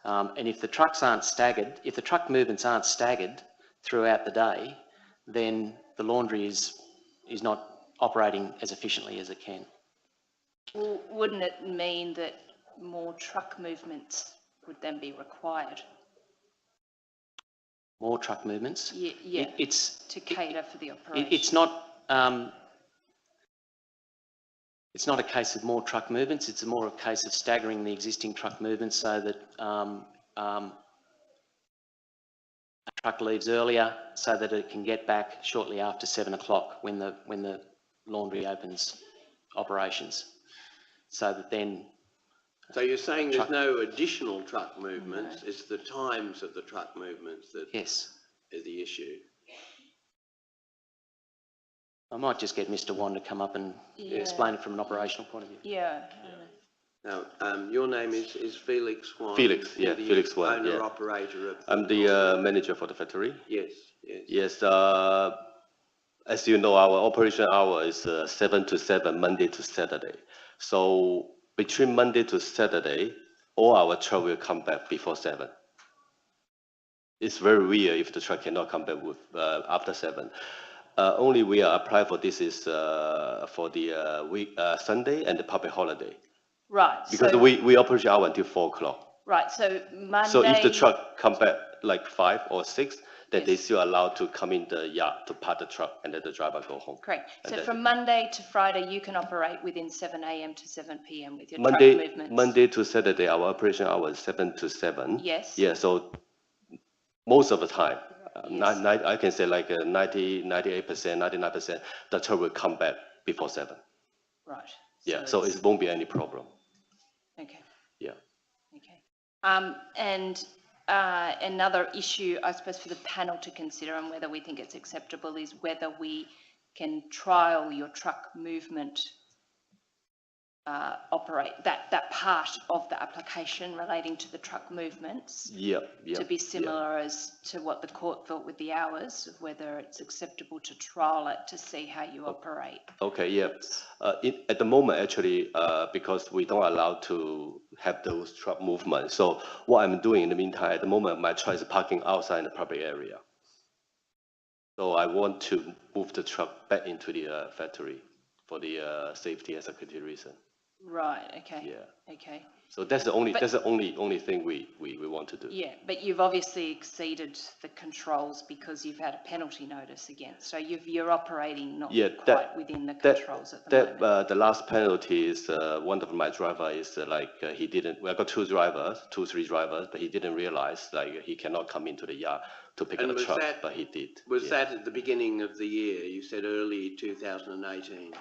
And if the trucks aren't staggered, if the truck movements aren't staggered throughout the day, then the laundry is not operating as efficiently as it can. Well, wouldn't it mean that more truck movements would then be required? More truck movements? Yeah, to cater for the operation. It's not a case of more truck movements, it's more a case of staggering the existing truck movements so that a truck leaves earlier so that it can get back shortly after 7 o'clock when the laundry opens operations. So that then... So you're saying there's no additional truck movements, it's the times of the truck movements that yes. is the issue? I might just get Mr. Wan to come up and Yeah. explain it from an operational point of view. Yeah. Now, your name is Felix Swan. Felix, yeah, You're the Felix Swan, owner yeah. operator of. I'm the manager for the factory. Yes, yes. Yes, as you know, our operation hour is 7 to 7, Monday to Saturday. So between Monday to Saturday, all our truck will come back before 7. It's very weird if the truck cannot come back with after 7. Only we are apply for this is for the Sunday and the public holiday. Right. Because so, we operate hour until 4 o'clock. Right. So Monday. So if the truck come back like 5 or 6, then Yes. they still allowed to come in the yard to park the truck and let the driver go home. Correct. And So that's from it. Monday to Friday, you can operate within 7 a.m. to 7 p.m. with your Monday, truck movements. Monday to Saturday, our operation hour is 7 to 7. Yes. Yeah, so most of the time, Yes. I can say like 98%, 99%, the truck will come back before 7. Right. Yeah, so it's- it won't be any problem. Okay. Yeah. Okay. And another issue, I suppose, for the panel to consider and whether we think it's acceptable is whether we can trial your truck movement operate, that part of the application relating to the truck movements Yeah, yeah. to be yeah. similar as to what the court thought with the hours, of whether it's acceptable to trial it to see how you operate. Okay, yeah. At the moment, actually, because we don't allow to have those truck movements. So what I'm doing in the meantime, at the moment, my truck is parking outside in the public area. So I want to move the truck back into the factory for the safety and security reason. Right, okay. Yeah. Okay. So that's the only But- that's the only thing we want to do. Yeah, but you've obviously exceeded the controls because you've had a penalty notice against. So you're operating not Yeah, quite within the controls at the moment. The last penalty is one of my driver is he didn't. We got 3 drivers, but he didn't realize like he cannot come into the yard to pick And up the was truck, that- but he did. Was yeah. that at the beginning of the year? You said early 2018.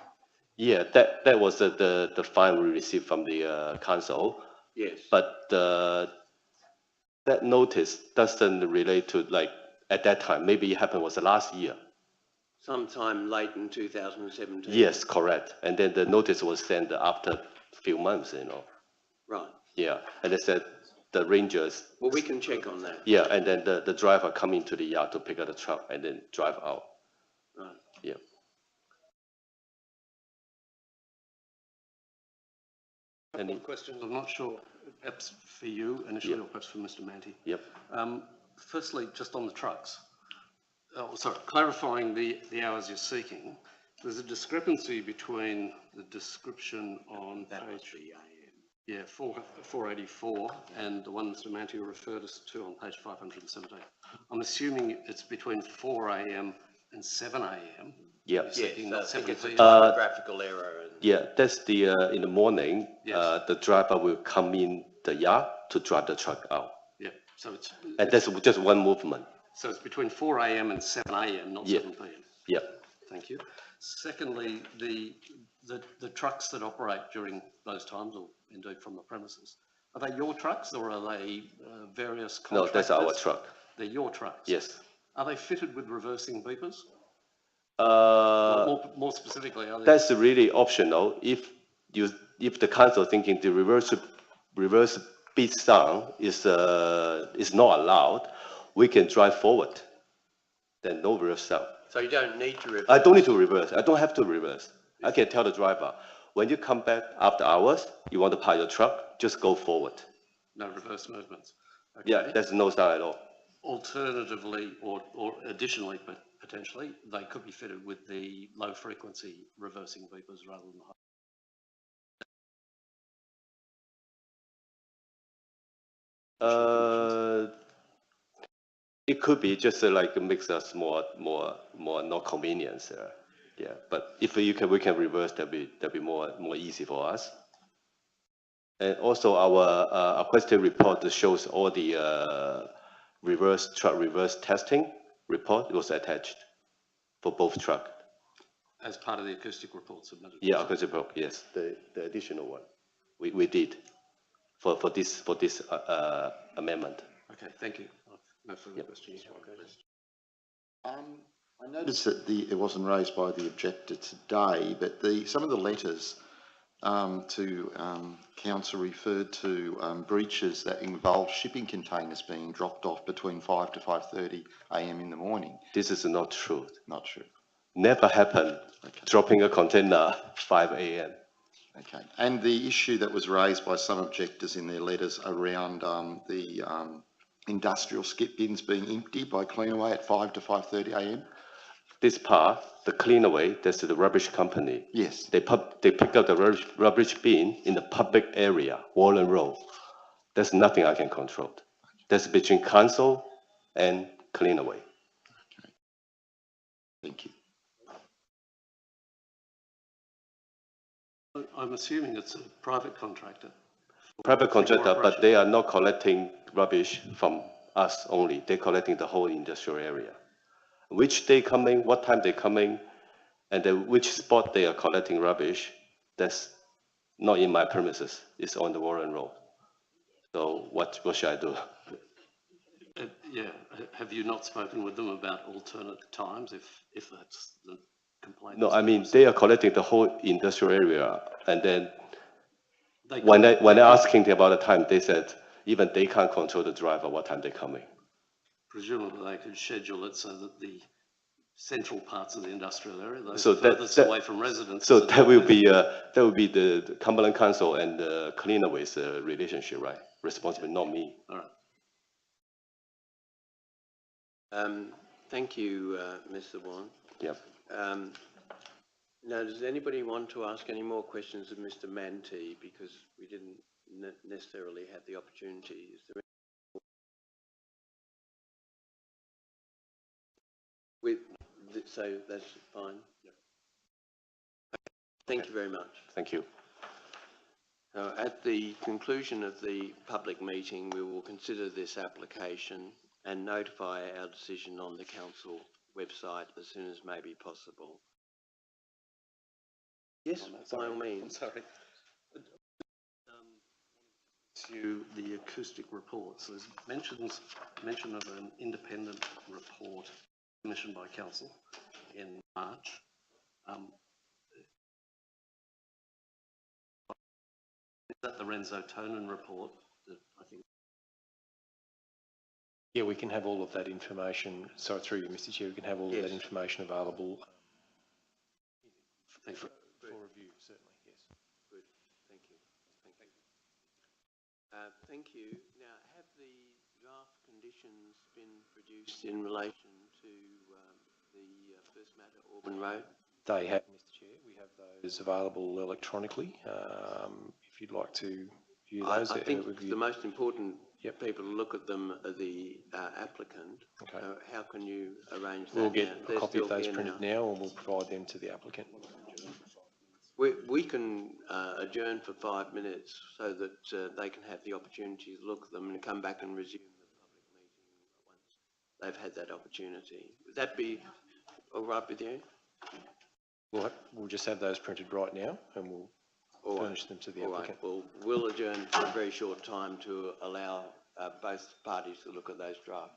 Yeah, that was the fine we received from the council, Yes. but that notice doesn't relate to like at that time. Maybe it happened was the last year. Sometime late in 2017. Yes, correct. And then the notice was sent after a few months, you know. Right. Yeah, and they said the rangers. Well, we can check on that. Yeah, and then the driver come into the yard to pick up the truck and then drive out. Right. Yeah. Any questions? I'm not sure, perhaps for you initially or perhaps for Mr. Manty. Yep. Firstly, just on the trucks, clarifying the hours you're seeking, there's a discrepancy between the description on page, 484 and the one Mr. Manty referred us to on page 517. I'm assuming it's between 4 a.m. and 7 a.m. Yep. Yes, I think it's a p.m. typographical error. Yeah, that's the in the morning. Yes. The driver will come in the yard to drive the truck out, Yeah, so it's and that's just one movement. so it's between 4 a.m. and 7 a.m., not Yeah. 7 p.m. Yeah. Thank you. Secondly, the trucks that operate during those times, or indeed from the premises, are they your trucks or are they various No, contractors? that's our truck. They're your trucks? Yes. Are they fitted with reversing beepers? More specifically, are they? That's really optional. If the council thinking the reverse beat sound is not allowed, we can drive forward. Then no reverse sound. So you don't need to reverse. I don't need to reverse. I don't have to reverse. I can tell the driver, when you come back after hours, you want to park your truck, just go forward. No reverse movements? Okay. Yeah, there's no sound at all. Alternatively, or additionally, but potentially, they could be fitted with the low frequency reversing beepers rather than the high. It could be just like makes us more not convenience. Yeah, but if we can reverse, that'll be more easy for us. And also our aquatic report shows all the truck reverse testing report was attached for both truck. As part of the acoustic report submitted? Yeah, aquatic report, yes, the additional one we did for this amendment. Okay, thank you. No further questions. I noticed that it wasn't raised by the objector today, but some of the letters to council referred to breaches that involved shipping containers being dropped off between 5 to 5:30 a.m. in the morning. This is not true. Not true. Never happened. Okay. Dropping a container 5 a.m. Okay. And the issue that was raised by some objectors in their letters around the industrial skip bins being emptied by Cleanaway at 5 to 5:30 a.m. This part, the Cleanaway, that's the rubbish company. Yes. They pick up the rubbish bin in the public area, Warren Road. There's nothing I can control. That's between council and Cleanaway. Okay. Thank you. I'm assuming it's a private contractor. Private contractor, but operation. they are not collecting rubbish from us only. They're collecting the whole industrial area. Which day coming, what time they coming, and then which spot they are collecting rubbish, that's not in my premises. It's on the Warren Road. So what should I do? Yeah, have you not spoken with them about alternate times if that's the complaint? No, I mean, they are collecting the whole industrial area, and then They when I can't- asking them about the time, they said even they can't control the driver what time they're coming. Presumably they could schedule it so that the central parts of the industrial area, those So furthest away from residents. So that will be the Cumberland Council and the Cleanaway's relationship, right? Responsibility, not me. All right. Thank you, Mr. Wong. Yep. Now, does anybody want to ask any more questions of Mr. Manti, because we didn't necessarily have the opportunity? Is there so that's fine. Yep. Thank you very much. Thank you. At the conclusion of the public meeting, we will consider this application and notify our decision on the council website as soon as may be possible. Yes, by all means. Sorry. To the acoustic reports, there's mention of an independent report commissioned by council in March. Is that the Renzo Tonin report that I think? Yeah, we can have all of that information. Sorry, through you, Mr. Chair, we can have all of that information available for review, certainly, yes. Good, thank you. Thank you. Now, have the draft conditions been produced in relation to the first matter, Auburn Road? They have, Mr. Chair. We have those available electronically. If you'd like to view those. I think the most important people to look at them are the applicant. Okay. How can you arrange that? We'll get now? a copy of those printed now and we'll provide them to the applicant. We can adjourn for 5 minutes so that they can have the opportunity to look at them and come back and resume the public meeting once they've had that opportunity. Would that be all right with you? We'll just have those printed right now and we'll furnish them to the applicant. Right. Well, we'll adjourn for a very short time to allow both parties to look at those drafts.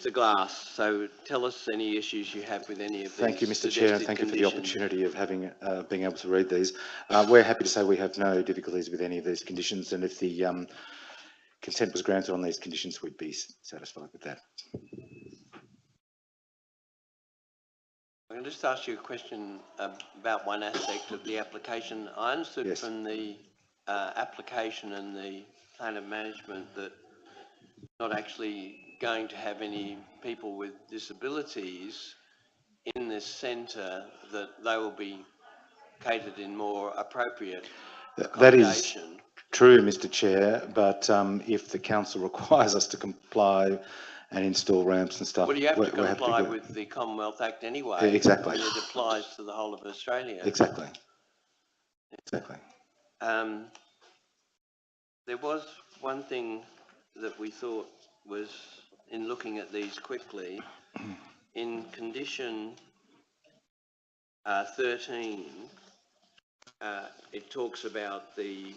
Mr. Glass, so tell us any issues you have with any of these. Thank you, Mr. Chair, and suggested thank you for the conditions. opportunity of having, being able to read these. We're happy to say we have no difficulties with any of these conditions, and if the consent was granted on these conditions, we'd be satisfied with that. I'm going to just ask you a question about one aspect of the application. I understood Yes. from the application and the plan of management that not actually going to have any people with disabilities in this centre, that they will be catered in more appropriate That is accommodation. true, Mr. Chair, but if the council requires us to comply and install ramps and stuff, Well, you have to we're happy comply go- with the Commonwealth Act anyway. Exactly. And it applies to the whole of Australia. Exactly. Exactly. There was one thing that we thought was, in looking at these quickly, in condition 13, it talks about the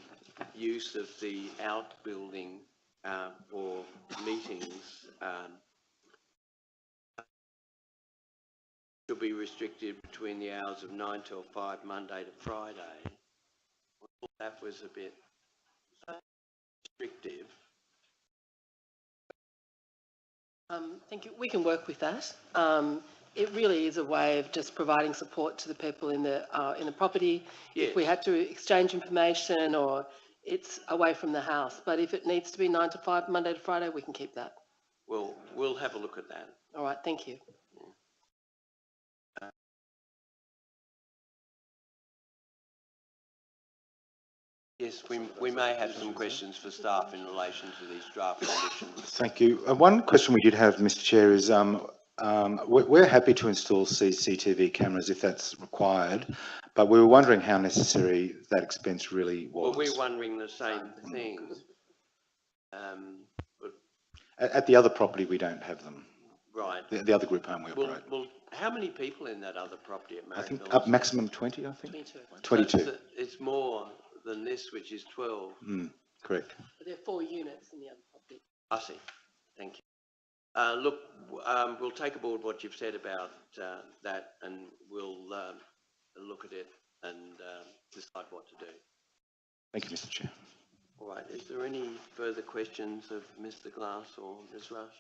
use of the outbuilding for meetings should be restricted between the hours of 9 till 5, Monday to Friday. I thought that was a bit restrictive. Thank you. We can work with that. It really is a way of just providing support to the people in the property. Yes. If we had to exchange information, or it's away from the house, but if it needs to be 9 to 5, Monday to Friday, we can keep that. Well, we'll have a look at that. All right. Thank you. Yes, we may have some questions for staff in relation to these draft conditions. Thank you. One question we did have, Mr. Chair, is we're happy to install CCTV cameras if that's required, but we were wondering how necessary that expense really was. Well, we're wondering the same thing. But, At the other property, we don't have them. right. The other group home we operate. Well, how many people in that other property at I think Maribel? up maximum 20, I think. 22. 22. So it's more than this, which is 12. Correct. But there are 4 units in the other property. I see. Thank you. Look, we'll take aboard what you've said about that, and we'll look at it and decide what to do. Thank you, Mr. Chair. All right. Is there any further questions of Mr. Glass or Ms. Rush?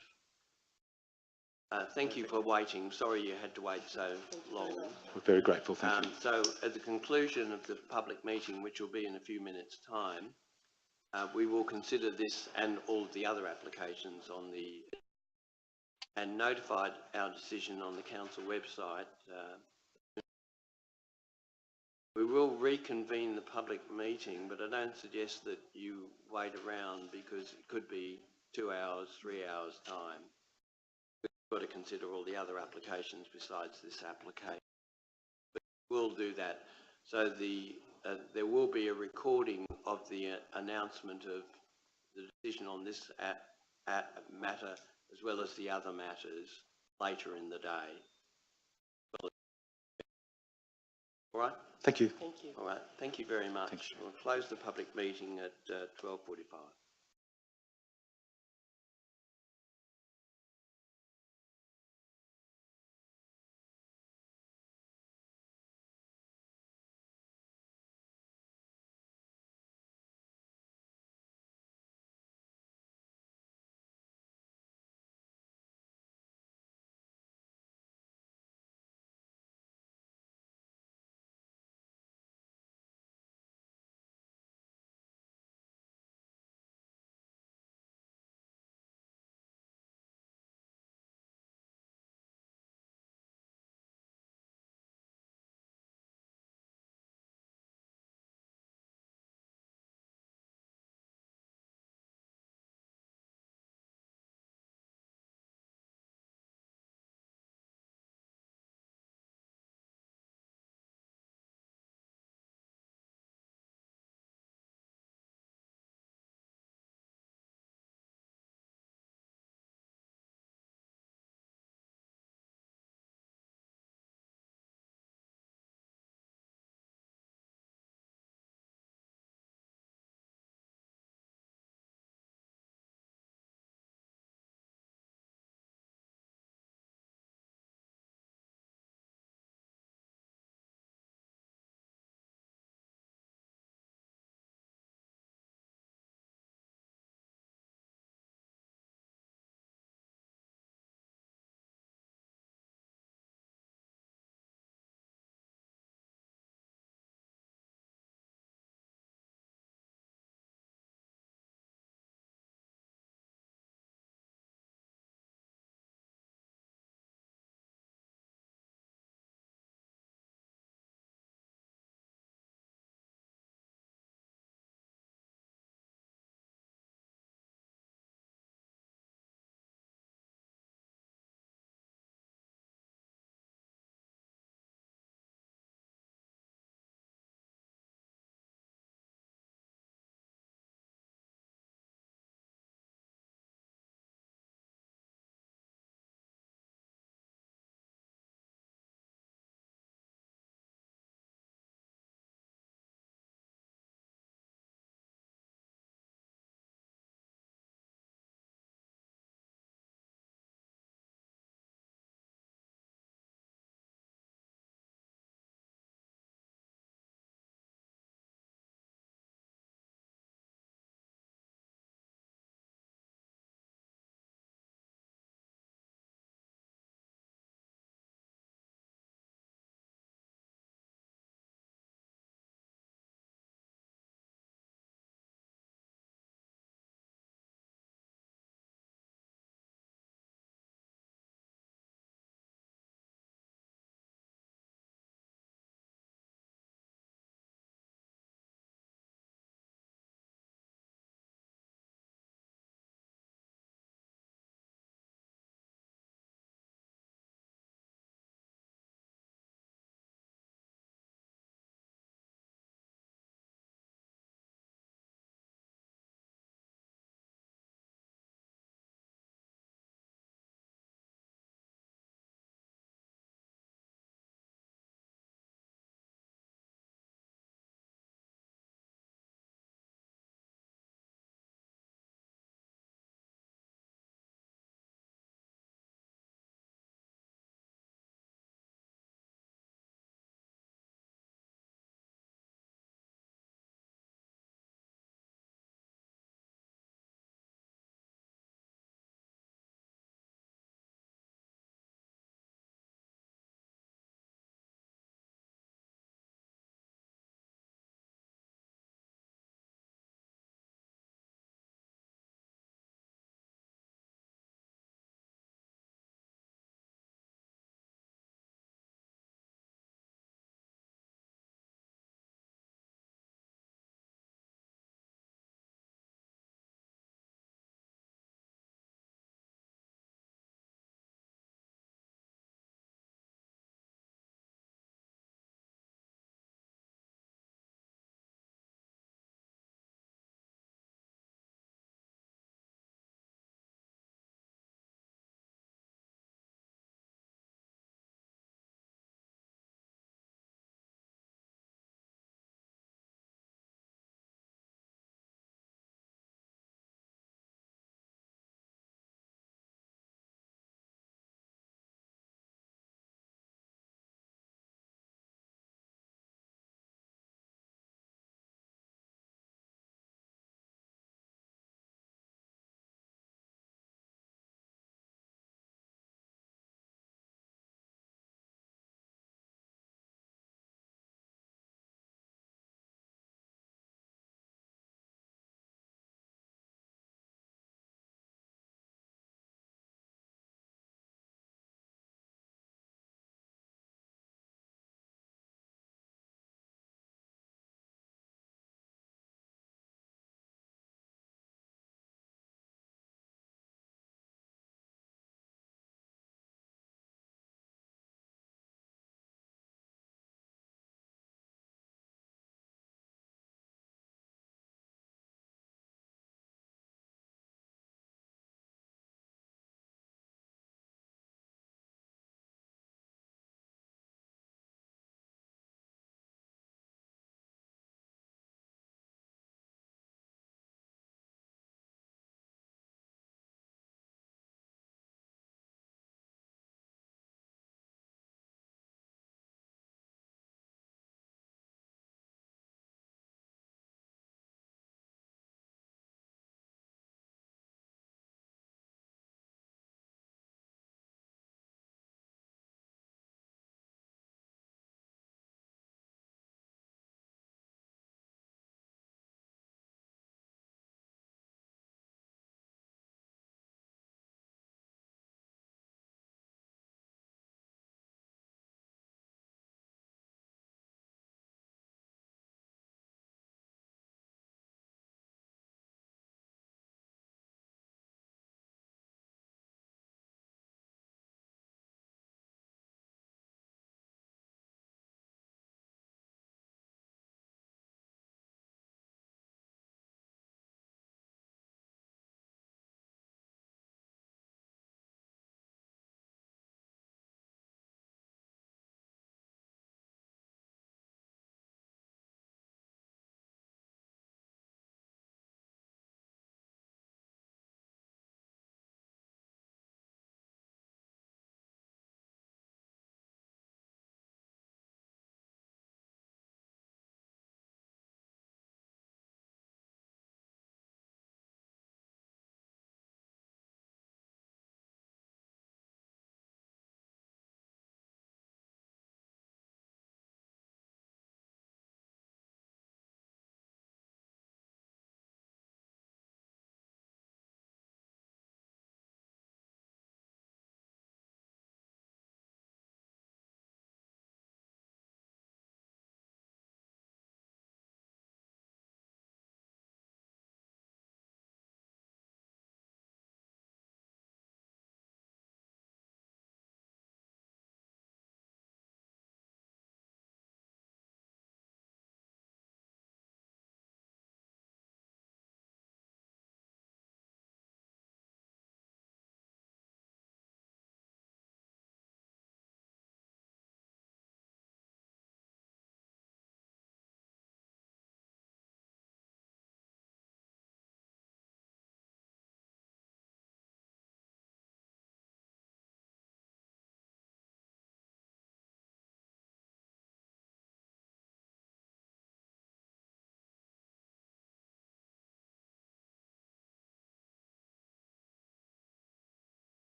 Thank you for waiting. Sorry you had to wait so long. We're very grateful. Thank you. So at the conclusion of the public meeting, which will be in a few minutes' time, we will consider this and all of the other applications on the and notified our decision on the council website. We will reconvene the public meeting, but I don't suggest that you wait around, because it could be 2 hours, 3 hours time. We've got to consider all the other applications besides this application. But we'll do that. So there will be a recording of the announcement of the decision on this matter, as well as the other matters, later in the day. All right? Thank you. Thank you. All right. Thank you very much. Thanks. We'll close the public meeting at 12:45.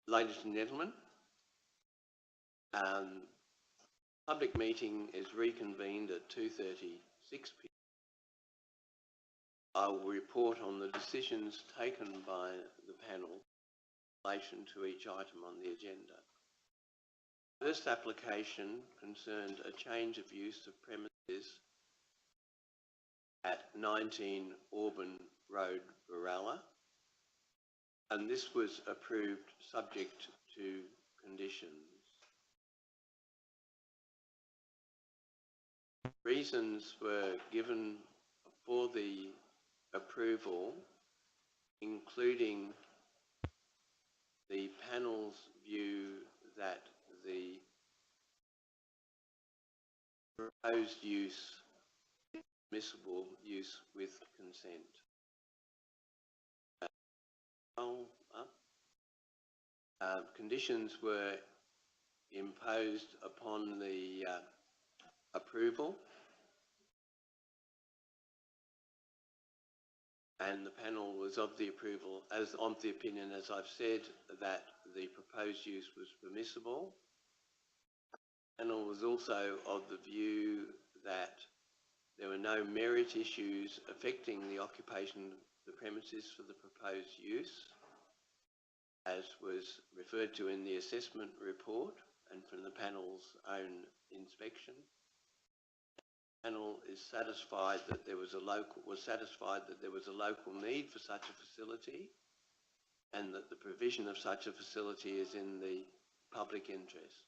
Ladies and gentlemen, public meeting is reconvened at 2:36 p.m. I will report on the decisions taken by the panel in relation to each item on the agenda. First application concerned a change of use of premises at 19 Auburn Road, Berala, and this was approved subject to conditions. Reasons were given for the approval, including the panel's view that the proposed use is permissible use with consent. Conditions were imposed upon the approval, and the panel was of the opinion, as I've said, that the proposed use was permissible. The panel was also of the view that there were no merit issues affecting the occupation of the premises for the proposed use, as was referred to in the assessment report and from the panel's own inspection. The panel is satisfied that there was a local need for such a facility, and that the provision of such a facility is in the public interest.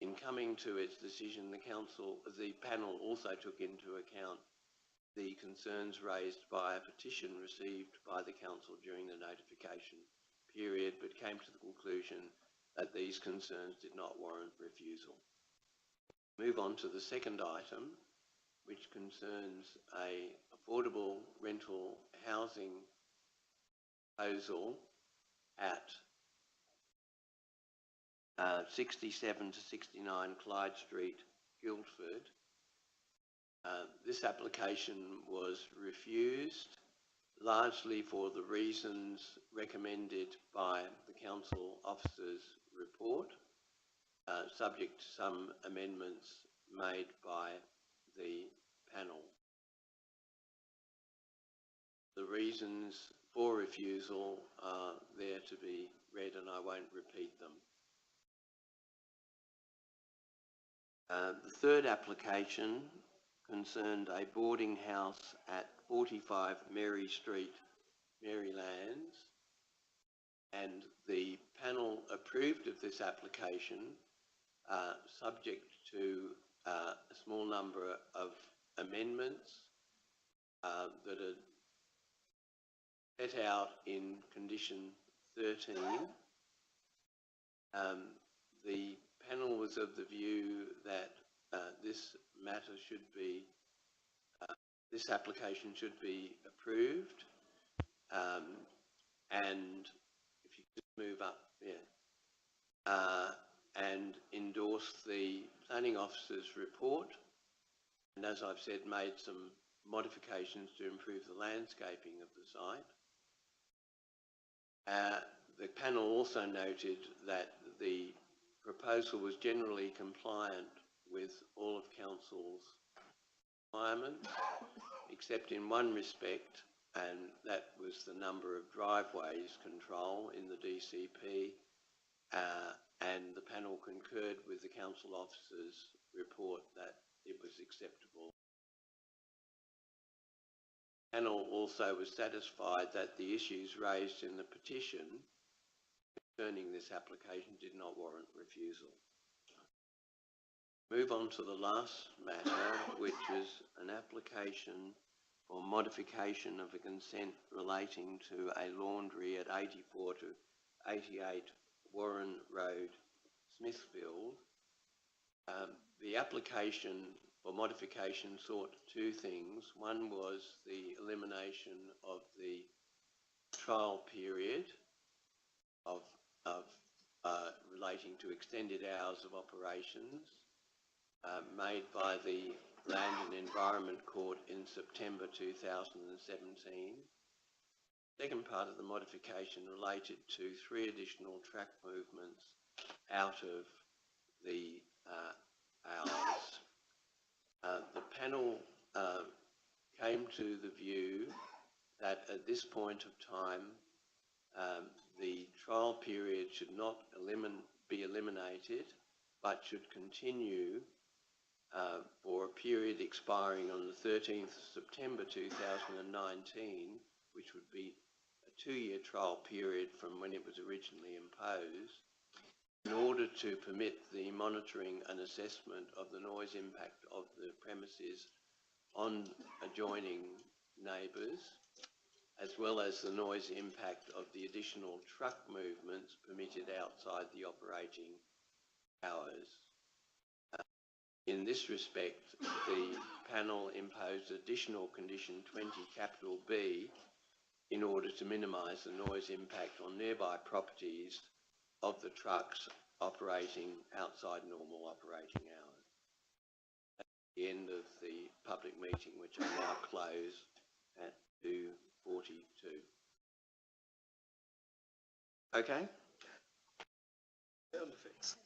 In coming to its decision, the panel also took into account the concerns raised by a petition received by the council during the notification period, but came to the conclusion that these concerns did not warrant refusal. Move on to the second item, which concerns a affordable rental housing proposal at 67 to 69 Clyde Street, Guildford. This application was refused largely for the reasons recommended by the council officer's report, subject to some amendments made by the panel. The reasons for refusal are there to be read, and I won't repeat them. The third application concerned a boarding house at 45 Mary Street, Marylands, and the panel approved of this application subject to a small number of amendments that are set out in condition 13. The panel was of the view that this application should be approved, and if you just move up, and endorse the planning officer's report, and as I've said, made some modifications to improve the landscaping of the site. The panel also noted that the proposal was generally compliant with all of council's requirements, except in one respect, and that was the number of driveways control in the DCP, and the panel concurred with the council officer's report that it was acceptable. The panel also was satisfied that the issues raised in the petition concerning this application did not warrant refusal. Move on to the last matter, which is an application for modification of a consent relating to a laundry at 84 to 88 Warren Road, Smithfield. The application for modification sought two things. One was the elimination of the trial period of relating to extended hours of operations made by the Land and Environment Court in September 2017, Second part of the modification related to 3 additional track movements out of the hours. The panel came to the view that at this point of time, the trial period should not be eliminated, but should continue for a period expiring on the 13th of September 2019, which would be a 2-year trial period from when it was originally imposed, in order to permit the monitoring and assessment of the noise impact of the premises on adjoining neighbours, as well as the noise impact of the additional truck movements permitted outside the operating hours. In this respect, the panel imposed additional condition 20 capital B in order to minimise the noise impact on nearby properties of the trucks operating outside normal operating hours. At the end of the public meeting, which I now close at 2:42. Okay? Sound effects.